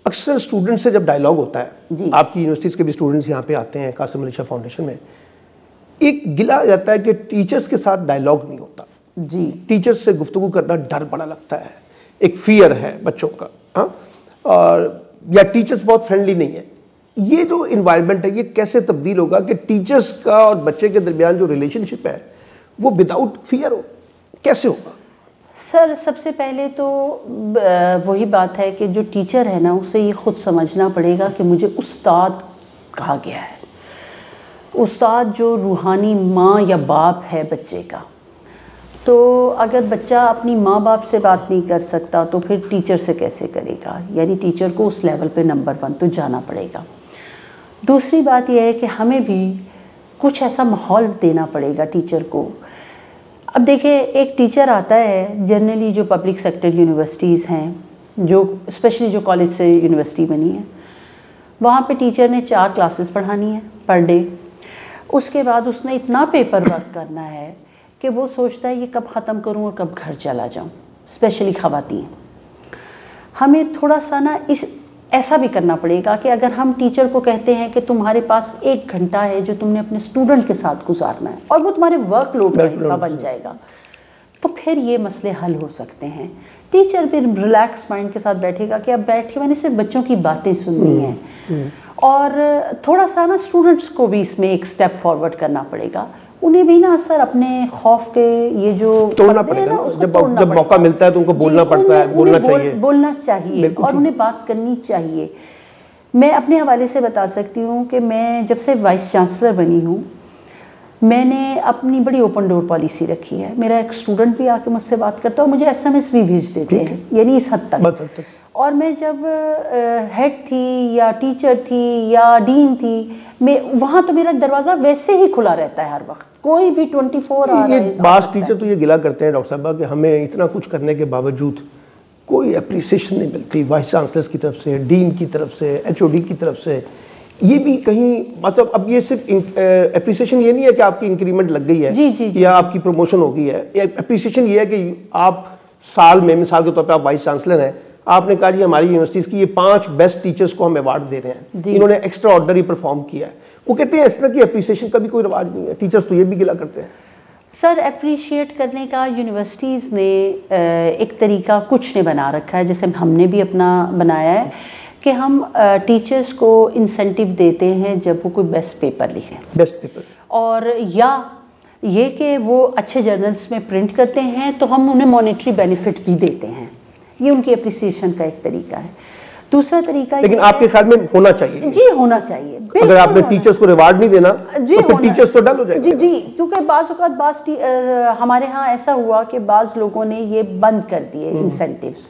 Speaker 1: اکثر اسٹوڈنٹ سے جب ڈائلاگ ہوتا ہے، آپ کی یونیورسٹیز کے بھی اسٹوڈنٹس یہاں پہ آتے ہیں قاسم علی شاہ فاؤنڈیشن میں، ایک گلا جاتا ہے کہ ٹیچرس کے ساتھ ڈائلاگ نہیں ہوتا. ٹیچرس سے گفتگو کرنا ڈر بڑا لگتا ہے، ایک فیئر ہے بچوں کا، اور یا ٹیچرس بہت فرینڈلی نہیں ہے. یہ جو انوائرمنٹ ہے یہ کیسے تبدیل ہوگا کہ ٹیچرس کا اور بچے کے درمیان جو ریلیشن شپ ہے وہ وداؤٹ فیئر ہو، کیسے ہوگا؟
Speaker 2: سر سب سے پہلے تو وہی بات ہے کہ جو ٹیچر ہے نا اسے یہ خود سمجھنا پڑے گا کہ مجھے استاد کہا گیا ہے. استاد جو روحانی ماں یا باپ ہے بچے کا، تو اگر بچہ اپنی ماں باپ سے بات نہیں کر سکتا تو پھر ٹیچر سے کیسے کرے گا؟ یعنی ٹیچر کو اس لیول پہ نمبر 1 تو جانا پڑے گا. دوسری بات یہ ہے کہ ہمیں بھی کچھ ایسا ماحول دینا پڑے گا ٹیچر کو. اب دیکھیں ایک ٹیچر آتا ہے جنرلی جو پبلک سیکٹر یونیورسٹیز ہیں، جو اسپیشلی جو کالج سے یونیورسٹی بنی ہے، وہاں پہ ٹیچر نے 4 کلاسز پڑھانی ہے پر ڈے. اس کے بعد اس نے اتنا پیپر ورک کرنا ہے کہ وہ سوچتا ہے یہ کب ختم کروں اور کب گھر چلا جاؤں. اسپیشلی خواتین، ہمیں تھوڑا سا نا ایسا بھی کرنا پڑے گا کہ اگر ہم ٹیچر کو کہتے ہیں کہ تمہارے پاس 1 گھنٹہ ہے جو تم نے اپنے اسٹوڈنٹ کے ساتھ گزارنا ہے اور وہ تمہارے ورک لوڈ کا حصہ بن جائے گا، تو پھر یہ مسئلے حل ہو سکتے ہیں. ٹیچر بھی ریلیکس مائنڈ کے ساتھ بیٹھے گا کہ اب بیٹھ کے میں نے صرف بچوں کی باتیں سننی ہیں، اور تھوڑا سا نا اسٹوڈنٹس کو بھی اس میں ایک سٹیپ فارورڈ کرنا پڑے گا. انہیں بھی نا سر اپنے خوف کے یہ جو
Speaker 1: توڑنا پڑے گا، جب موقع ملتا ہے تو ان کو بولنا پڑتا ہے،
Speaker 2: بولنا چاہیے اور انہیں بات کرنی چاہیے. میں اپنے حوالے سے بتا سکتی ہوں کہ میں جب سے وائس چانسلر بنی ہوں میں نے اپنی بڑی اوپن ڈور پالیسی رکھی ہے. میرا ایک اسٹوڈنٹ بھی آ کے مجھ سے بات کرتا ہے اور مجھے SMS بھی بھیج دیتے ہیں، یعنی اس حد تک. اور میں جب ہیڈ تھی یا ٹیچر تھی یا ڈین تھی، میں وہاں تو میرا دروازہ ویسے ہی کھلا رہتا ہے ہر وقت، کوئی بھی 24 آ رہا ہے.
Speaker 1: بعض ٹیچر تو یہ گلا کرتے ہیں ڈاکٹر صاحبہ کہ ہمیں اتنا کچھ کرنے کے باوجود کوئی اپریسیشن نہیں ملتی وائس چانسلرس کی طرف سے، ڈین کی طرف سے، HOD کی طرف سے. یہ بھی کہیں مطلب اب یہ صرف اپریسیشن یہ نہیں ہے کہ آپ کی انکریمنٹ لگ گئی ہے یا آپ کی پروموشن ہو گئی ہے. اپریسیشن یہ ہے کہ آپ سال میں مثال کے طور پہ آپ وائس چانسلر ہیں، آپ نے کہا جی ہماری یونیورسٹیز کی یہ 5 بیسٹ ٹیچرز کو ہم ایوارڈ دے رہے ہیں، انہوں نے ایکسٹرا آرڈنری پرفارم کیا ہے. وہ کہتے ہیں اس طرح کی اپریسیشن کا بھی کوئی رواج نہیں ہے. ٹیچرز تو یہ بھی گلا کرتے ہیں.
Speaker 2: سر اپریشیٹ کرنے کا یونیورسٹیز نے ایک طریقہ کچھ نے بنا رکھا ہے، جیسے ہم نے بھی اپنا بنایا ہے کہ ہم ٹیچرز کو انسینٹیو دیتے ہیں جب وہ کوئی بیسٹ پیپر لکھیں.
Speaker 1: بیسٹ پیپر
Speaker 2: اور یا یہ کہ وہ اچھے جرنلس میں پرنٹ کرتے ہیں تو ہم انہیں مانیٹری بینیفٹ بھی دیتے ہیں. یہ ان کی اپریسیشن کا ایک طریقہ ہے. دوسرا طریقہ
Speaker 1: لیکن آپ کے خیال میں ہونا چاہیے؟
Speaker 2: جی ہونا چاہیے.
Speaker 1: اگر آپ نے ٹیچرز کو ریوارڈ نہیں دینا تو پھر ٹیچرز تو ڈل ہو جائے گا.
Speaker 2: جی کیونکہ بعض اوقات ہمارے ہاں ایسا ہوا کہ بعض لوگوں نے یہ بند کر دیے انسینٹیوز،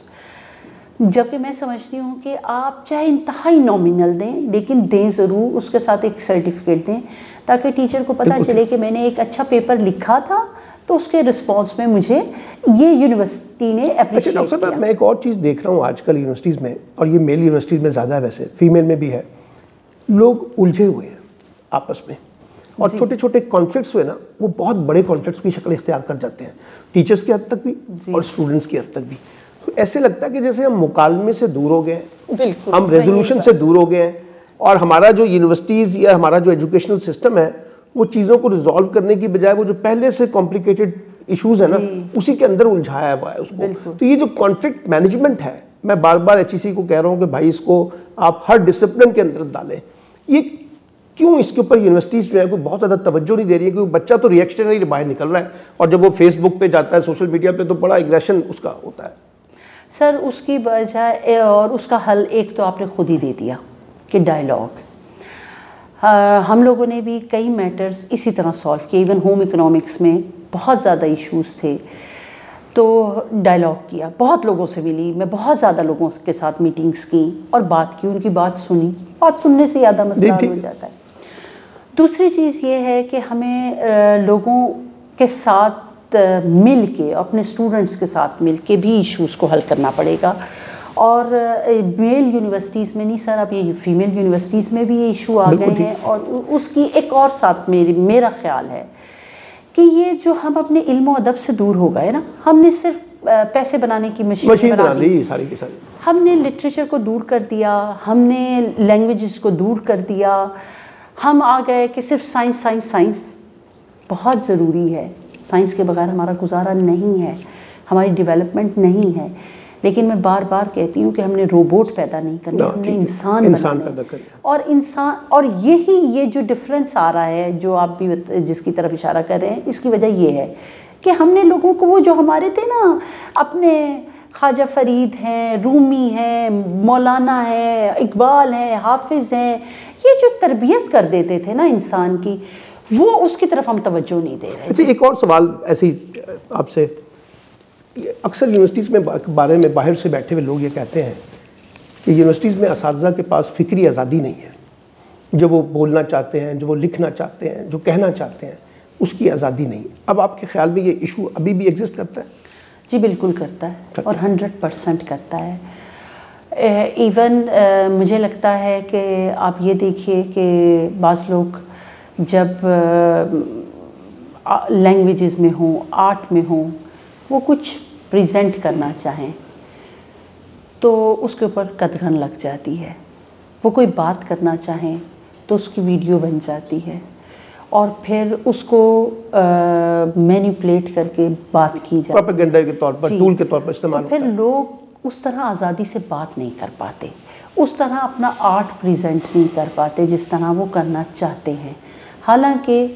Speaker 2: جبکہ میں سمجھتی ہوں کہ آپ چاہے انتہائی نامینل دیں لیکن دیں ضرور، اس کے ساتھ ایک سرٹیفکیٹ دیں تاکہ ٹیچر کو پتہ چلے کہ میں نے ایک اچھا پیپر لکھا تھا تو اس کے رسپانس میں مجھے یہ یونیورسٹی نے اپریشیٹ کیا.
Speaker 1: ڈاکٹر صاحب میں ایک اور چیز دیکھ رہا ہوں آج کل یونیورسٹیز میں، اور یہ میل یونیورسٹیز میں زیادہ ہے، ویسے فیمیل میں بھی ہے، لوگ الجھے ہوئے ہیں آپس میں، اور چھوٹے چھوٹے کانفلکٹس ہوئے نا وہ بہت بڑے کانفلکٹس کی شکل اختیار کر جاتے ہیں، ٹیچرز کی حد تک بھی اور اسٹوڈنٹس کی حد تک بھی. تو ایسے لگتا ہے کہ جیسے ہم مکالمے سے دور ہو گئے ہیں، ہم ریزولوشن سے دور ہو گئے ہیں، اور ہمارا جو یونیورسٹیز یا ہمارا جو ایجوکیشنل سسٹم ہے وہ چیزوں کو ریزالو کرنے کی بجائے وہ جو پہلے سے کمپلیکیٹڈ ایشوز ہیں نا اسی کے اندر الجھایا ہوا ہے اس کو. تو یہ جو کانفلکٹ مینجمنٹ ہے، میں بار بار ایچ ای سی کو کہہ رہا ہوں کہ بھائی اس کو آپ ہر ڈسپلن کے اندر ڈالیں. یہ کیوں اس کے اوپر یونیورسٹیز جو ہے کوئی بہت زیادہ توجہ نہیں دے رہی ہے؟ کیونکہ بچہ تو ریئیکشنری باہر نکل رہا ہے، اور جب وہ فیس بک پہ جاتا ہے، سوشل میڈیا پہ، تو بڑا ایگریشن اس کا ہوتا ہے.
Speaker 2: سر اس کی بجائے اور اس کا حل ایک تو آپ نے خود ہی دے دیا کہ ڈائلاگ. ہم لوگوں نے بھی کئی میٹرز اسی طرح سالو کیے، ایون ہوم اکنامکس میں بہت زیادہ ایشوز تھے تو ڈائلاگ کیا، بہت لوگوں سے ملی، میں بہت زیادہ لوگوں کے ساتھ میٹنگز کی اور بات کی، ان کی بات سنی. بات سننے سے زیادہ مسئلہ حل ہو جاتا ہے. دوسری چیز یہ ہے کہ ہمیں لوگوں کے ساتھ مل کے، اپنے اسٹوڈنٹس کے ساتھ مل کے بھی ایشوز کو حل کرنا پڑے گا. اور میل یونیورسٹیز میں نہیں سر، اب یہ فیمیل یونیورسٹیز میں بھی یہ ایشو آ گئے ہیں. اور اس کی ایک اور ساتھ میرا خیال ہے کہ یہ جو ہم اپنے علم و ادب سے دور ہو گئے نا، ہم نے صرف پیسے بنانے کی مشین بنا لی،
Speaker 1: ساری کی ساری.
Speaker 2: ہم نے لٹریچر کو دور کر دیا، ہم نے لینگویجز کو دور کر دیا. ہم آ گئے کہ صرف سائنس سائنس سائنس. بہت ضروری ہے، سائنس کے بغیر ہمارا گزارا نہیں ہے، ہماری ڈیولپمنٹ نہیں ہے. لیکن میں بار بار کہتی ہوں کہ ہم نے روبوٹ پیدا نہیں کرنا، ہم نے انسان بنانا ہے. اور انسان، اور یہ جو ڈفرینس آ رہا ہے جو آپ بھی جس کی طرف اشارہ کر رہے ہیں، اس کی وجہ یہ ہے کہ ہم نے لوگوں کو وہ جو ہمارے تھے نا، اپنے خواجہ فرید ہیں، رومی ہیں، مولانا ہیں، اقبال ہیں، حافظ ہیں، یہ جو تربیت کر دیتے تھے نا انسان کی، وہ اس کی طرف ہم توجہ نہیں دے رہے.
Speaker 1: اچھا ایک اور سوال ایسی آپ سے، اکثر یونیورسٹیز میں بارے میں باہر سے بیٹھے ہوئے لوگ یہ کہتے ہیں کہ یونیورسٹیز میں اساتذہ کے پاس فکری آزادی نہیں ہے، جو وہ بولنا چاہتے ہیں، جو وہ لکھنا چاہتے ہیں، جو کہنا چاہتے ہیں، اس کی آزادی نہیں. اب آپ کے خیال میں یہ ایشو ابھی بھی ایگزسٹ کرتا ہے؟
Speaker 2: جی بالکل کرتا ہے، اور 100% کرتا ہے. ایون مجھے لگتا ہے کہ آپ یہ دیکھیے کہ بعض لوگ جب لینگویجز میں ہوں، آرٹ میں ہوں، وہ کچھ پریزنٹ کرنا چاہیں تو اس کے اوپر قدغن لگ جاتی ہے. وہ کوئی بات کرنا چاہیں تو اس کی ویڈیو بن جاتی ہے، اور پھر اس کو مینیپولیٹ کر کے بات کی جاتی ہے،
Speaker 1: پروپیگنڈا کے طور پر، ٹول کے طور پر استعمال ہوتا ہے.
Speaker 2: پھر لوگ اس طرح آزادی سے بات نہیں کر پاتے، اس طرح اپنا آرٹ پریزنٹ نہیں کر پاتے جس طرح وہ کرنا چاہتے ہیں. حالانکہ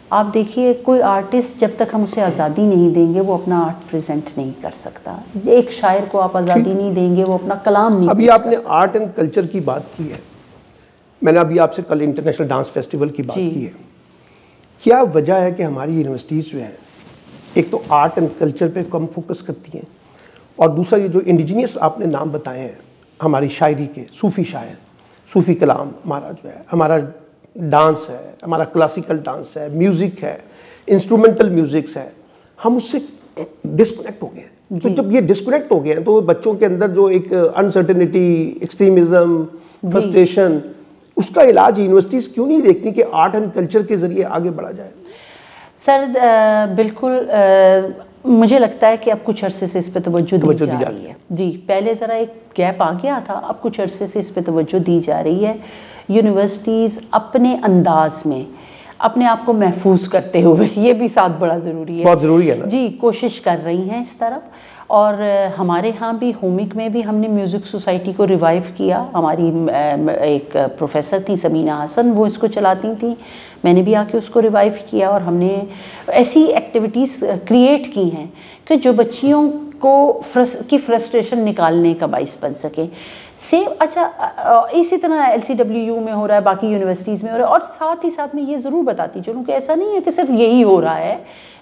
Speaker 2: آپ دیکھیے کوئی آرٹسٹ جب تک ہم اسے آزادی نہیں دیں گے وہ اپنا آرٹ پریزنٹ نہیں کر سکتا. ایک شاعر کو آپ آزادی نہیں دیں گے وہ اپنا کلام نہیں.
Speaker 1: ابھی آپ نے آرٹ اینڈ کلچر کی بات کی ہے، میں نے ابھی آپ سے کل انٹرنیشنل ڈانس فیسٹیول کی بات کی ہے. کیا وجہ ہے کہ ہماری یونیورسٹیز جو ہیں ایک تو آرٹ اینڈ کلچر پہ کم فوکس کرتی ہیں، اور دوسرا یہ جو انڈیجینس آپ نے نام بتائے ہیں ہماری شاعری کے، صوفی شاعر، صوفی کلام ہمارا جو ہے، ہمارا ڈانس ہے، ہمارا کلاسیکل ڈانس ہے، میوزک ہے، انسٹرومنٹل میوزکس ہے، ہم اس سے ڈسکنیکٹ ہو گئے ہیں. تو جب یہ ڈسکنیکٹ ہو گئے ہیں تو بچوں کے اندر جو ایک انسرٹنٹی، ایکسٹریمزم، فرسٹریشن، اس کا علاج یونیورسٹیز کیوں نہیں دیکھتی کہ آرٹ اینڈ کلچر کے ذریعے آگے بڑھا جائے؟
Speaker 2: سر بالکل مجھے لگتا ہے کہ اب کچھ عرصے سے اس پہ توجہ دی جا رہی ہے. جی پہلے ذرا ایک گیپ آ گیا تھا، اب کچھ عرصے سے اس پہ توجہ دی جا رہی ہے. یونیورسٹیز اپنے انداز میں، اپنے آپ کو محفوظ کرتے ہوئے، یہ بھی ساتھ بڑا ضروری ہے،
Speaker 1: بہت ضروری ہے نا
Speaker 2: جی، کوشش کر رہی ہیں اس طرف. اور ہمارے ہاں بھی ہومک میں بھی ہم نے میوزک سوسائٹی کو ریوائیو کیا. ہماری ایک پروفیسر تھیں سمینہ حسن، وہ اس کو چلاتی تھیں، میں نے بھی آ کے اس کو ریوائیو کیا. اور ہم نے ایسی ایکٹیویٹیز کریٹ کی ہیں کہ جو بچیوں کو کی فرسٹریشن نکالنے کا باعث بن سکے. سیم اچھا اسی طرح LCWU میں ہو رہا ہے، باقی یونیورسٹیز میں ہو رہا ہے. اور ساتھ ہی ساتھ میں یہ ضرور بتاتی چلوں کہ ایسا نہیں ہے کہ صرف یہی ہو رہا ہے،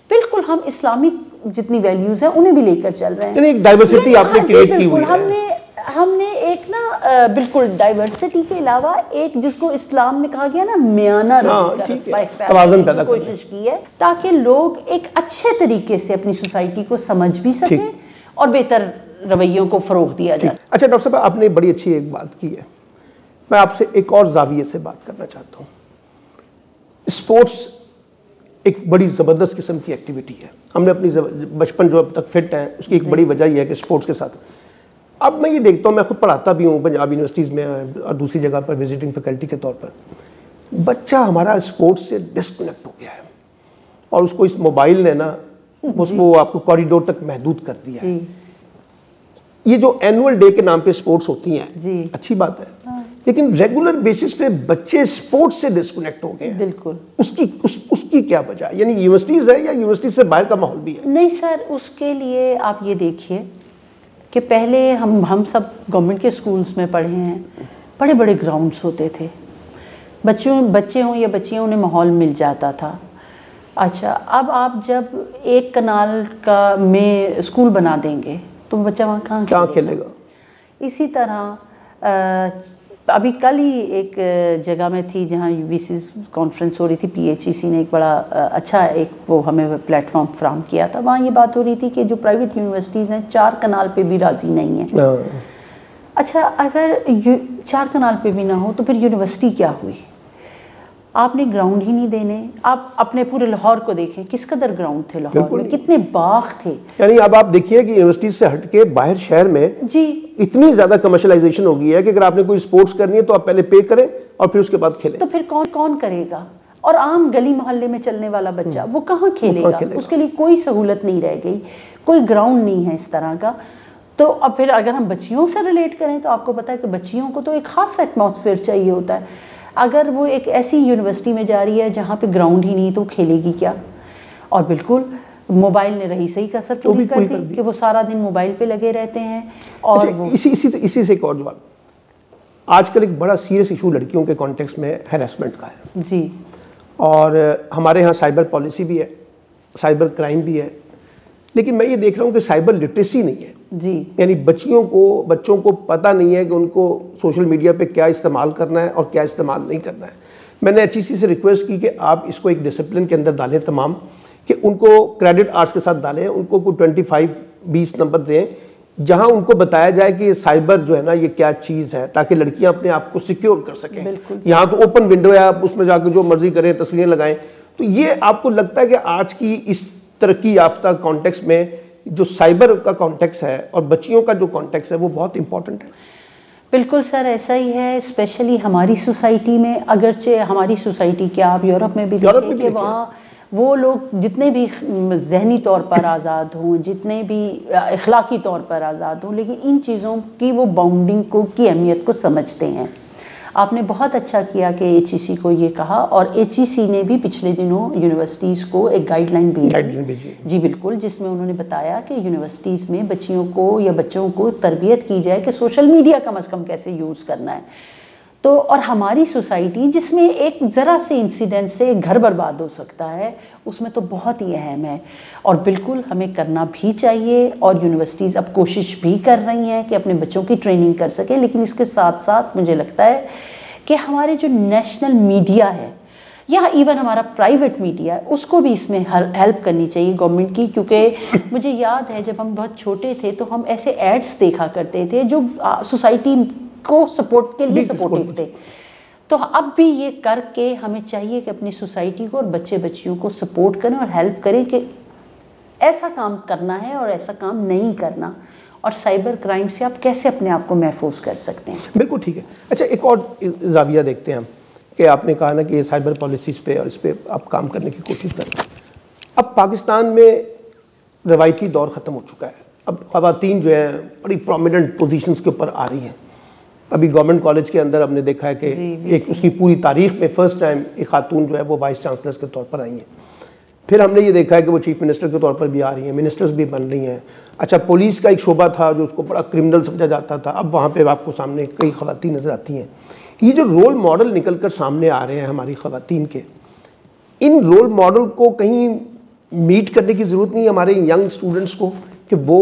Speaker 2: بالکل ہم اسلامک جتنی ویلیوز ہیں انہیں بھی لے کر چل رہے ہیں.
Speaker 1: یعنی ایک ڈائیورسٹی آپ نے کریٹ کی ہوئی ہے.
Speaker 2: ہم نے ایک نا بالکل ڈائیورسٹی کے علاوہ ایک جس کو اسلام میں کہا گیا نا میانہ روی کا کوشش کی ہے، تاکہ لوگ ایک اچھے طریقے سے اپنی سوسائٹی کو سمجھ بھی سکیں اور بہتر رویوں کو فروغ دیا جائے.
Speaker 1: اچھا ڈاکٹر صاحب، آپ نے بڑی اچھی ایک بات کی ہے. میں آپ سے ایک اور زاویے سے بات کرنا چاہتا ہوں. اسپورٹس ایک بڑی زبردست قسم کی ایکٹیویٹی ہے. ہم نے اپنی بچپن جو اب تک فٹ ہیں اس کی ایک بڑی وجہ یہ ہے کہ اسپورٹس کے ساتھ. اب میں یہ دیکھتا ہوں، میں خود پڑھاتا بھی ہوں پنجاب یونیورسٹیز میں اور دوسری جگہ پر وزٹنگ فیکلٹی کے طور پر. بچہ ہمارا اسپورٹس سے ڈسکنیکٹ ہو گیا ہے اور اس کو اس موبائل نے نا اس کو آپ کو کوریڈور تک محدود کر دیا ہے. یہ جو اینول ڈے کے نام پہ سپورٹس ہوتی ہیں اچھی بات ہے، لیکن ریگولر بیسس پہ بچے سپورٹس سے ڈسکنیکٹ ہو گئے ہیں.
Speaker 2: بالکل.
Speaker 1: اس کی کیا وجہ ہے؟ یعنی یونیورسٹیز ہے یا یونیورسٹی سے باہر کا ماحول بھی ہے؟
Speaker 2: نہیں سر، اس کے لیے آپ یہ دیکھیے کہ پہلے ہم سب گورنمنٹ کے سکولز میں پڑھے ہیں، بڑے بڑے گراؤنڈز ہوتے تھے، بچے ہوں یا بچیاں انہیں ماحول مل جاتا تھا. اچھا اب آپ جب ایک کنال کا میں اسکول بنا دیں گے تو بچہ وہاں کہاں کھیلے گا؟ اسی طرح ابھی کل ہی ایک جگہ میں تھی جہاں VC's کانفرنس ہو رہی تھی، PHEC نے ایک بڑا اچھا ایک وہ ہمیں پلیٹ فارم فراہم کیا تھا. وہاں یہ بات ہو رہی تھی کہ جو پرائیویٹ یونیورسٹیز ہیں 4 کنال پہ بھی راضی نہیں ہیں. اچھا اگر 4 کنال پہ بھی نہ ہو تو پھر یونیورسٹی کیا ہوئی؟ آپ نے گراؤنڈ ہی نہیں دینے. آپ اپنے پورے لاہور کو دیکھیں، کس قدر گراؤنڈ تھے لاہور میں، کتنے باغ تھے.
Speaker 1: یعنی اب آپ دیکھیے کہ یونیورسٹی سے ہٹ کے باہر شہر میں
Speaker 2: جی
Speaker 1: اتنی زیادہ کمرشلائزیشن ہو گئی ہے کہ اگر آپ نے کوئی سپورٹس کرنی ہے تو آپ پہلے پے کریں اور پھر اس کے بعد کھیلیں.
Speaker 2: تو پھر کون کرے گا؟ اور عام گلی محلے میں چلنے والا بچہ وہ کہاں کھیلے گا؟ اس کے لیے کوئی سہولت نہیں رہ گئی، کوئی گراؤنڈ نہیں ہے اس طرح کا. تو اب پھر اگر ہم بچیوں سے ریلیٹ کریں تو آپ کو پتہ ہے کہ بچیوں کو تو ایک خاص ایٹماسفیئر چاہیے ہوتا ہے. اگر وہ ایک ایسی یونیورسٹی میں جا رہی ہے جہاں پہ گراؤنڈ ہی نہیں تو کھیلے گی کیا؟ اور بالکل موبائل نے رہی صحیح کا اثر پوری کر دی کہ وہ سارا دن موبائل پہ لگے رہتے ہیں. اور
Speaker 1: اسی سے ایک اور جواب، آج کل ایک بڑا سیریس ایشو لڑکیوں کے کانٹیکس میں ہیراسمنٹ کا ہے.
Speaker 2: جی. اور
Speaker 1: ہمارے ہاں سائبر پالیسی بھی ہے، سائبر کرائم بھی ہے، لیکن میں یہ دیکھ رہا ہوں کہ سائبر لٹریسی نہیں ہے.
Speaker 2: جی.
Speaker 1: یعنی بچوں کو پتہ نہیں ہے کہ ان کو سوشل میڈیا پہ کیا استعمال کرنا ہے اور کیا استعمال نہیں کرنا ہے. میں نے HEC سے ریکویسٹ کی کہ آپ اس کو ایک ڈسپلن کے اندر ڈالیں تمام، کہ ان کو کریڈٹ آرٹس کے ساتھ ڈالیں، ان کو کوئی 25-20 نمبر دیں جہاں ان کو بتایا جائے کہ سائبر جو ہے نا یہ کیا چیز ہے، تاکہ لڑکیاں اپنے آپ کو سیکیور کر سکیں. یہاں تو اوپن ونڈو ہے، آپ اس میں جا کے جو مرضی کریں، تصویریں لگائیں. تو یہ آپ کو لگتا ہے کہ آج کی اس ترقی یافتہ کانٹیکس میں جو سائبر کا کانٹیکس ہے اور بچیوں کا جو کانٹیکس ہے وہ بہت امپورٹنٹ ہے؟
Speaker 2: بالکل سر ایسا ہی ہے، اسپیشلی ہماری سوسائٹی میں. اگرچہ ہماری سوسائٹی کیا آپ یورپ میں بھی دیکھیں کہ وہاں وہ لوگ جتنے بھی ذہنی طور پر آزاد ہوں، جتنے بھی اخلاقی طور پر آزاد ہوں، لیکن ان چیزوں کی وہ باؤنڈنگ کی اہمیت کو سمجھتے ہیں. آپ نے بہت اچھا کیا کہ HEC کو یہ کہا، اور HEC نے بھی پچھلے دنوں یونیورسٹیز کو ایک گائیڈ لائن بھیجی. جی بالکل، جس میں انہوں نے بتایا کہ یونیورسٹیز میں بچیوں کو یا بچوں کو تربیت کی جائے کہ سوشل میڈیا کم از کم کیسے یوز کرنا ہے. تو اور ہماری سوسائٹی جس میں ایک ذرا سے انسیڈنٹ سے ایک گھر برباد ہو سکتا ہے، اس میں تو بہت ہی اہم ہے. اور بالکل ہمیں کرنا بھی چاہیے، اور یونیورسٹیز اب کوشش بھی کر رہی ہیں کہ اپنے بچوں کی ٹریننگ کر سکیں. لیکن اس کے ساتھ ساتھ مجھے لگتا ہے کہ ہمارے جو نیشنل میڈیا ہے یا ایون ہمارا پرائیویٹ میڈیا ہے، اس کو بھی اس میں ہیلپ کرنی چاہیے گورنمنٹ کی. کیونکہ مجھے یاد ہے جب ہم بہت چھوٹے تھے تو ہم ایسے ایڈس دیکھا کرتے تھے جو سوسائٹی کو سپورٹ کے لیے سپورٹیو تھے. تو اب بھی یہ کر کے ہمیں چاہیے کہ اپنی سوسائٹی کو اور بچے بچیوں کو سپورٹ کریں اور ہیلپ کریں کہ ایسا کام کرنا ہے اور ایسا کام نہیں کرنا، اور سائبر کرائم سے آپ کیسے اپنے آپ کو محفوظ کر سکتے ہیں.
Speaker 1: بالکل ٹھیک ہے. اچھا ایک اور زاویہ دیکھتے ہیں ہم کہ آپ نے کہا نا کہ یہ سائبر پالیسیز پہ اور اس پہ آپ کام کرنے کی کوشش کریں. اب پاکستان میں روایتی دور ختم ہو چکا ہے. اب خواتین جو ہیں بڑی پرومیننٹ پوزیشنز کے اوپر آ رہی ہیں. ابھی گورنمنٹ کالج کے اندر ہم نے دیکھا ہے کہ ایک اس کی پوری تاریخ میں فرسٹ ٹائم ایک خاتون جو ہے وہ وائس چانسلرز کے طور پر آئی ہیں. پھر ہم نے یہ دیکھا ہے کہ وہ چیف منسٹر کے طور پر بھی آ رہی ہیں, منسٹرز بھی بن رہی ہیں. اچھا, پولیس کا ایک شعبہ تھا جو اس کو بڑا کرمنل سمجھا جاتا تھا, اب وہاں پہ آپ کو سامنے کئی خواتین نظر آتی ہیں. یہ جو رول ماڈل نکل کر سامنے آ رہے ہیں ہماری خواتین کے, ان رول ماڈل کو کہیں میٹ کرنے کی ضرورت نہیں ہے ہمارے ینگ اسٹوڈنٹس کو, کہ وہ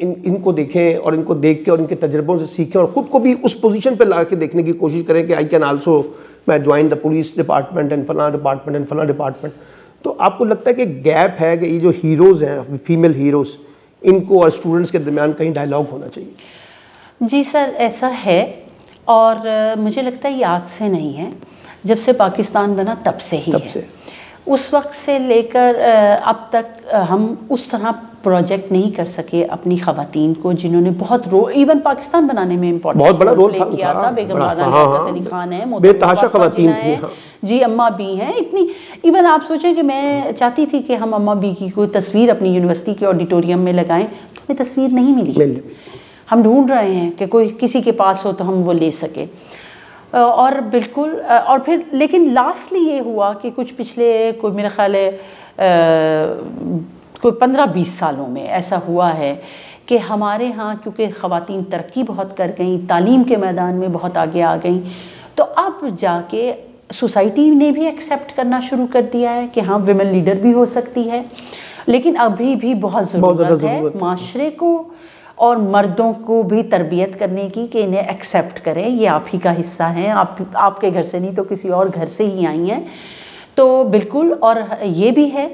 Speaker 1: ان کو دیکھیں اور ان کو دیکھ کے اور ان کے تجربوں سے سیکھیں اور خود کو بھی اس پوزیشن پہ لا کے دیکھنے کی کوشش کریں کہ آئی کین آلسو میں join the police department and فلاں ڈپارٹمنٹ اینڈ فلاں ڈپارٹمنٹ. تو آپ کو لگتا ہے کہ گیپ ہے کہ یہ جو ہیروز ہیں فیمیل ہیروز, ان کو اور اسٹوڈنٹس کے درمیان کہیں ڈائلاگ ہونا چاہیے؟
Speaker 2: جی سر, ایسا ہے, اور مجھے لگتا ہے یہ آج سے نہیں ہے, جب سے پاکستان بنا تب سے ہی ہے. اس وقت سے لے کر اب تک ہم اس طرح پروجیکٹ نہیں کر سکے اپنی خواتین کو جنہوں نے بہت ایون پاکستان بنانے میں
Speaker 1: بہت بڑا رول
Speaker 2: کیا تھا. بیگم رانا لیاقت علی خان ہیں, بے تحاشا خواتین تھیں, جی اماں بی ہیں اتنی. ایون آپ سوچیں کہ میں چاہتی تھی کہ ہم اماں بی کی کوئی تصویر اپنی یونیورسٹی کے آڈیٹوریم میں لگائیں, ہمیں تصویر نہیں ملی. ہم ڈھونڈ رہے ہیں کہ کوئی کسی کے پاس ہو تو ہم وہ لے سکے. اور بالکل, اور پھر لیکن لاسٹلی یہ ہوا کہ کچھ پچھلے کوئی میرا خیال ہے کوئی 15-20 سالوں میں ایسا ہوا ہے کہ ہمارے ہاں چونکہ خواتین ترقی بہت کر گئیں, تعلیم کے میدان میں بہت آگے آ گئیں, تو اب جا کے سوسائٹی نے بھی ایکسیپٹ کرنا شروع کر دیا ہے کہ ہاں ویمن لیڈر بھی ہو سکتی ہے. لیکن ابھی بھی بہت ضرورت ہے معاشرے کو اور مردوں کو بھی تربیت کرنے کی کہ انہیں ایکسیپٹ کریں, یہ آپ ہی کا حصہ ہیں, آپ کے گھر سے نہیں تو کسی اور گھر سے ہی آئی ہیں. تو بالکل, اور یہ بھی ہے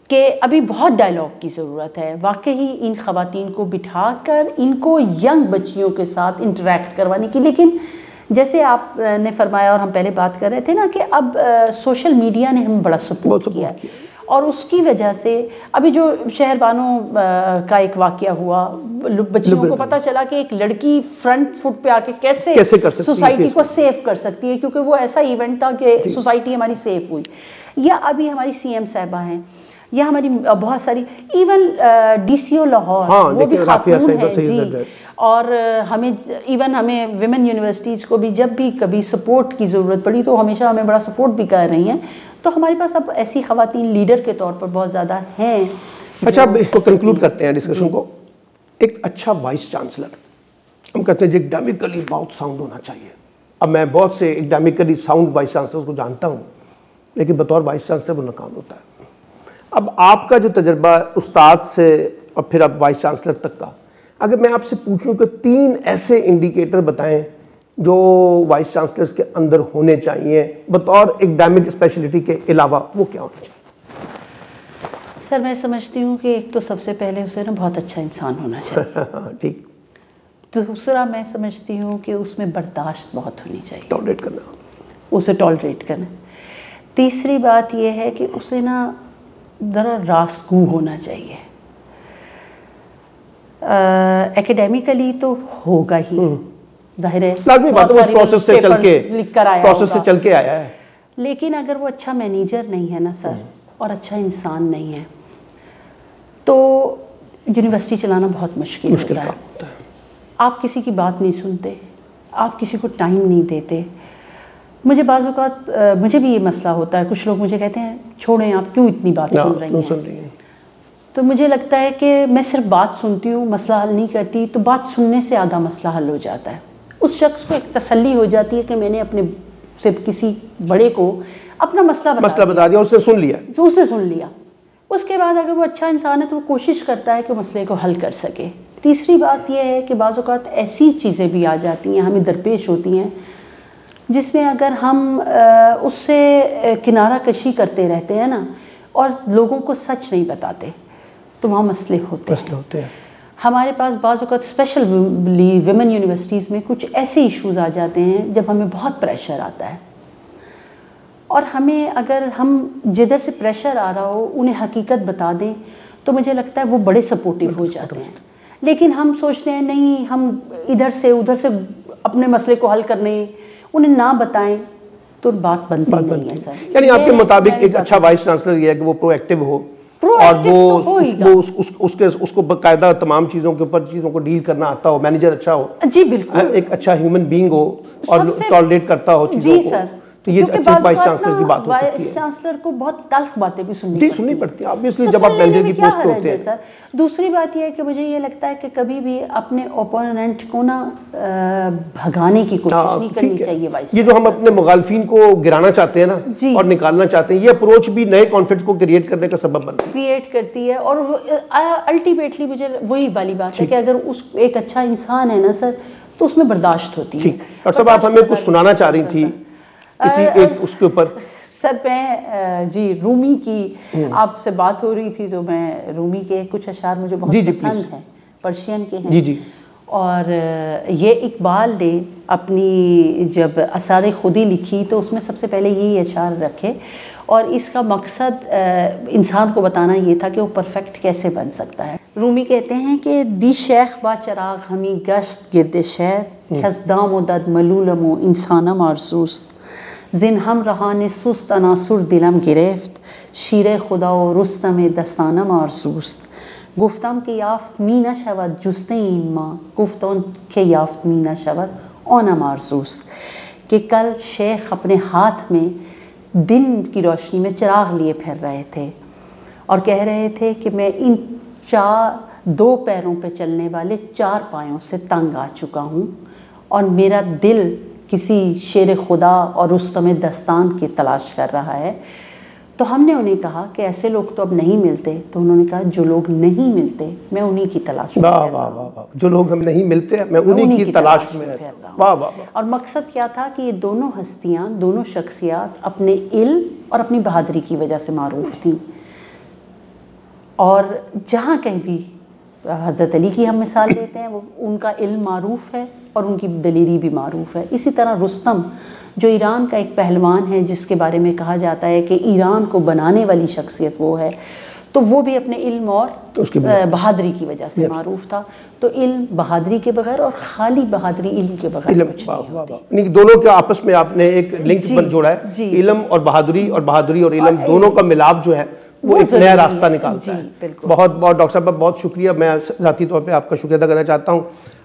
Speaker 2: کہ ابھی بہت ڈائلاگ کی ضرورت ہے واقعی ان خواتین کو بٹھا کر ان کو ینگ بچیوں کے ساتھ انٹریکٹ کروانے کی. لیکن جیسے آپ نے فرمایا اور ہم پہلے بات کر رہے تھے نا کہ اب سوشل میڈیا نے ہمیں بڑا سپورٹ کیا ہے, اور اس کی وجہ سے ابھی جو شہر بانوں کا ایک واقعہ ہوا, بچیوں کو پتہ چلا کہ ایک لڑکی فرنٹ فٹ پہ آ کے کیسے سوسائٹی کو سیف کر سکتی ہے, کیونکہ وہ ایسا ایونٹ تھا کہ سوسائٹی ہماری سیف ہوئی. یا ابھی ہماری سی ایم صاحبہ ہیں, یا ہماری بہت ساری ایون ڈی سی او لاہور وہ بھی خاتون ہیں جی. اور ہمیں ایون ہمیں ویمن یونیورسٹیز کو بھی جب بھی کبھی سپورٹ کی ضرورت پڑی تو ہمیشہ ہمیں بڑا سپورٹ بھی کر رہی ہیں. تو ہمارے پاس اب ایسی خواتین لیڈر کے طور پر بہت زیادہ ہیں.
Speaker 1: اچھا, اب اس کو کنکلوڈ کرتے ہیں ڈسکشن کو. ایک اچھا وائس چانسلر, ہم کہتے ہیں ایکڈیمکلی بہت ساؤنڈ ہونا چاہیے. اب میں بہت سے ایکڈیمکلی ساؤنڈ وائس چانسلرز کو جانتا ہوں, لیکن بطور وائس چانسلر وہ ناکام ہوتا ہے. اب آپ کا جو تجربہ استاد سے اور پھر اب وائس چانسلر تک کا, اگر میں آپ سے پوچھوں کہ 3 ایسے انڈیکیٹر بتائیں جو وائس چانسلرز کے اندر ہونے چاہیے بطور ایکڈیمک اسپیشلٹی کے علاوہ, وہ کیا ہونا چاہیے؟
Speaker 2: سر میں سمجھتی ہوں کہ ایک تو سب سے پہلے اسے نا بہت اچھا انسان ہونا چاہیے.
Speaker 1: ٹھیک.
Speaker 2: دوسرا میں سمجھتی ہوں کہ اس میں برداشت بہت ہونی چاہیے,
Speaker 1: ٹالریٹ کرنا,
Speaker 2: اسے ٹالریٹ کرنا. تیسری بات یہ ہے کہ اسے نا ذرا راستگو ہونا چاہیے. ایکیڈیمیکلی تو ہوگا ہی, ظاہر ہے
Speaker 1: پروسیس سے چل کے آیا ہے,
Speaker 2: لیکن اگر وہ اچھا مینیجر نہیں ہے نا سر, اور اچھا انسان نہیں ہے, تو یونیورسٹی چلانا بہت مشکل ہوتا ہے. آپ کسی کی بات نہیں سنتے, آپ کسی کو ٹائم نہیں دیتے. مجھے بعض اوقات مجھے بھی یہ مسئلہ ہوتا ہے, کچھ لوگ مجھے کہتے ہیں چھوڑیں آپ کیوں اتنی بات سن رہی ہیں. تو مجھے لگتا ہے کہ میں صرف بات سنتی ہوں, مسئلہ حل نہیں کرتی. تو بات سننے سے آدھا مسئلہ حل ہو جاتا ہے. اس شخص کو ایک تسلی ہو جاتی ہے کہ میں نے اپنے سے کسی بڑے کو اپنا مسئلہ
Speaker 1: بتا دیا, اس نے سن لیا.
Speaker 2: اس کے بعد اگر وہ اچھا انسان ہے تو وہ کوشش کرتا ہے کہ مسئلے کو حل کر سکے. تیسری بات یہ ہے کہ بعض اوقات ایسی چیزیں بھی آ جاتی ہیں, ہمیں درپیش ہوتی ہیں, جس میں اگر ہم اس سے کنارہ کشی کرتے رہتے ہیں نا اور لوگوں کو سچ نہیں بتاتے تو وہاں مسئلے ہوتے ہیں. ہمارے پاس بعض اوقات اسپیشلی ویمن یونیورسٹیز میں کچھ ایسے ایشوز آ جاتے ہیں جب ہمیں بہت پریشر آتا ہے, اور ہمیں اگر ہم جدھر سے پریشر آ رہا ہو انہیں حقیقت بتا دیں تو مجھے لگتا ہے وہ بڑے سپورٹیو ہو جاتے ہیں. لیکن ہم سوچتے ہیں نہیں, ہم ادھر سے ادھر سے اپنے مسئلے کو حل کرنے انہیں نہ بتائیں تو بات بنتی نہیں ہے سر.
Speaker 1: یعنی آپ کے مطابق ایک اچھا وائس چانسلر یہ ہے کہ وہ پرو ایکٹیو ہو اور وہ اس کو باقاعدہ تمام چیزوں کے اوپر چیزوں کو ڈیل کرنا آتا ہو, مینیجر اچھا ہو,
Speaker 2: جی بالکل,
Speaker 1: ایک اچھا ہیومن بینگ ہو اور ٹالریٹ کرتا ہو چیزوں کو, تو یہ اچھے وائس چانسلر کی بات ہو سکتی ہے.
Speaker 2: وائس چانسلر کو بہت تلخ باتیں بھی سننی
Speaker 1: پڑتی ہیں obviously جب آپ مینیجر کی پوسٹ پہ ہوتے ہیں.
Speaker 2: سر دوسری بات یہ ہے کہ مجھے یہ لگتا ہے کہ کبھی بھی اپنے اوپوننٹ کو نا بھگانے کی کوشش نہیں کرنی چاہیے وائس.
Speaker 1: یہ جو ہم اپنے مخالفین کو گرانا چاہتے ہیں نا اور نکالنا چاہتے ہیں, یہ اپروچ بھی نئے کانفلکٹ کو کریٹ کرنے کا سبب بنتی ہے,
Speaker 2: کریٹ کرتی ہے. اور الٹیمیٹلی مجھے وہی والی بات ہے کہ اگر اس ایک اچھا انسان ہے نا سر تو اس میں برداشت ہوتی ہے.
Speaker 1: اور سب آپ ہمیں کچھ سنانا چاہ رہی تھی کسی ایک اس کے اوپر.
Speaker 2: سر میں جی رومی کی آپ سے بات ہو رہی تھی تو میں رومی کے کچھ اشعار مجھے بہت پسند ہیں, پرشین کے ہیں.
Speaker 1: جی
Speaker 2: اور یہ اقبال نے اپنی جب آثار خودی لکھی تو اس میں سب سے پہلے یہی اشعار رکھے, اور اس کا مقصد انسان کو بتانا یہ تھا کہ وہ پرفیکٹ کیسے بن سکتا ہے. رومی کہتے ہیں کہ دی شیخ با چراغ ہمیں گشت گرد شہر, کھزدام و دد ملولم و انسانم آرزوست, زن ہم رہان سست عناصر دلم گرفت, شیر خدا و رستم دستانم آرزوست, گفتم که یافت می نشود جسته این ما, گفتم که یافت می نشود آنم آرزوست. کہ کل شیخ اپنے ہاتھ میں دن کی روشنی میں چراغ لیے پھر رہے تھے اور کہہ رہے تھے کہ میں ان دو پیروں پہ چلنے والے 4 پایوں سے تنگ آ چکا ہوں اور میرا دل کسی شیر خدا اور رستم دستان کی تلاش کر رہا ہے. تو ہم نے انہیں کہا کہ ایسے لوگ تو اب نہیں ملتے, تو انہوں نے کہا جو لوگ نہیں ملتے میں انہی کی تلاش میں پھر رہا ہوں.
Speaker 1: جو لوگ ہم نہیں ملتے میں انہی کی تلاش میں رہتا ہوں.
Speaker 2: اور مقصد کیا تھا کہ یہ دونوں ہستیاں, دونوں شخصیات اپنے علم اور اپنی بہادری کی وجہ سے معروف تھیں, اور جہاں کہیں بھی حضرت علی کی ہم مثال دیتے ہیں وہ ان کا علم معروف ہے اور ان کی دلیری بھی معروف ہے. اسی طرح رستم جو ایران کا ایک پہلوان ہے جس کے بارے میں کہا جاتا ہے کہ ایران کو بنانے والی شخصیت وہ ہے, تو وہ بھی اپنے علم اور بہادری کی وجہ سے معروف تھا. تو علم بہادری کے بغیر اور خالی بہادری علم کے بغیر کچھ نہیں ہوتی.
Speaker 1: دونوں کے آپس میں آپ نے ایک لنک جوڑا ہے, علم اور بہادری اور علم دونوں کا ملاپ جو ہے وہ ایک نیا راستہ نکالتا ہے. بہت بہت ڈاکٹر صاحبہ بہت شکریہ. میں ذاتی طور پہ آپ کا شکریہ ادا کرنا چاہتا ہوں.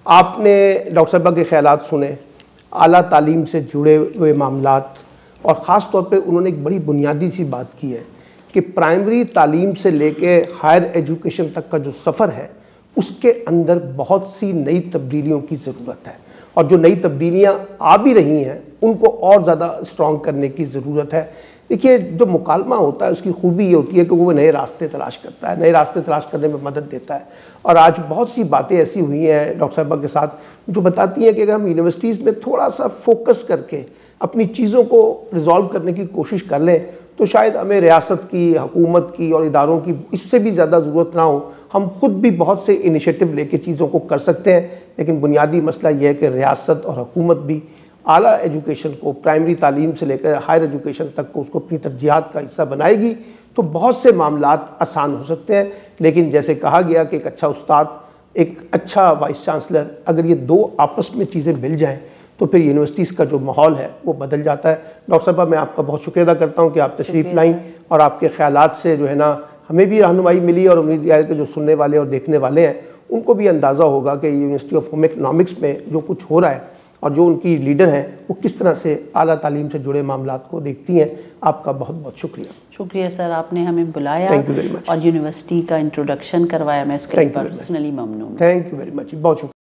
Speaker 1: آپ نے ڈاکٹر صاحبہ کے خیالات سنے, اعلیٰ تعلیم سے جڑے ہوئے معاملات, اور خاص طور پہ انہوں نے ایک بڑی بنیادی سی بات کی ہے کہ پرائمری تعلیم سے لے کے ہائر ایجوکیشن تک کا جو سفر ہے اس کے اندر بہت سی نئی تبدیلیوں کی ضرورت ہے, اور جو نئی تبدیلیاں آ بھی رہی ہیں ان کو اور زیادہ اسٹرانگ کرنے کی ضرورت ہے. دیکھیے جو مکالمہ ہوتا ہے اس کی خوبی یہ ہوتی ہے کہ وہ نئے راستے تلاش کرتا ہے, نئے راستے تلاش کرنے میں مدد دیتا ہے. اور آج بہت سی باتیں ایسی ہوئی ہیں ڈاکٹر صاحبہ کے ساتھ جو بتاتی ہیں کہ اگر ہم یونیورسٹیز میں تھوڑا سا فوکس کر کے اپنی چیزوں کو ریزالو کرنے کی کوشش کر لیں تو شاید ہمیں ریاست کی, حکومت کی اور اداروں کی اس سے بھی زیادہ ضرورت نہ ہو. ہم خود بھی بہت سے انیشیٹو لے کے چیزوں کو کر سکتے ہیں, لیکن بنیادی مسئلہ یہ ہے کہ ریاست اور حکومت بھی اعلیٰ ایجوکیشن کو, پرائمری تعلیم سے لے کر ہائر ایجوکیشن تک کو اس کو اپنی ترجیحات کا حصہ بنائے گی تو بہت سے معاملات آسان ہو سکتے ہیں. لیکن جیسے کہا گیا کہ ایک اچھا استاد, ایک اچھا وائس چانسلر, اگر یہ دو آپس میں چیزیں مل جائیں تو پھر یونیورسٹیز کا جو ماحول ہے وہ بدل جاتا ہے. ڈاکٹر صاحبہ میں آپ کا بہت شکریہ ادا کرتا ہوں کہ آپ تشریف لائیں, اور آپ کے خیالات سے جو ہے نا ہمیں بھی رہنمائی ملی, اور امید ہے کہ جو سننے والے اور دیکھنے والے ہیں ان کو بھی اندازہ ہوگا کہ یونیورسٹی آف ہوم اکنامکس میں جو کچھ ہو رہا ہے اور جو ان کی لیڈر ہیں وہ کس طرح سے اعلیٰ تعلیم سے جڑے معاملات کو دیکھتی ہیں. آپ کا بہت بہت شکریہ.
Speaker 2: شکریہ سر, آپ نے ہمیں بلایا اور یونیورسٹی کا انٹروڈکشن کروایا, میں اس کے لیے personally Mamnoon.
Speaker 1: Thank you very much, بہت شکریہ.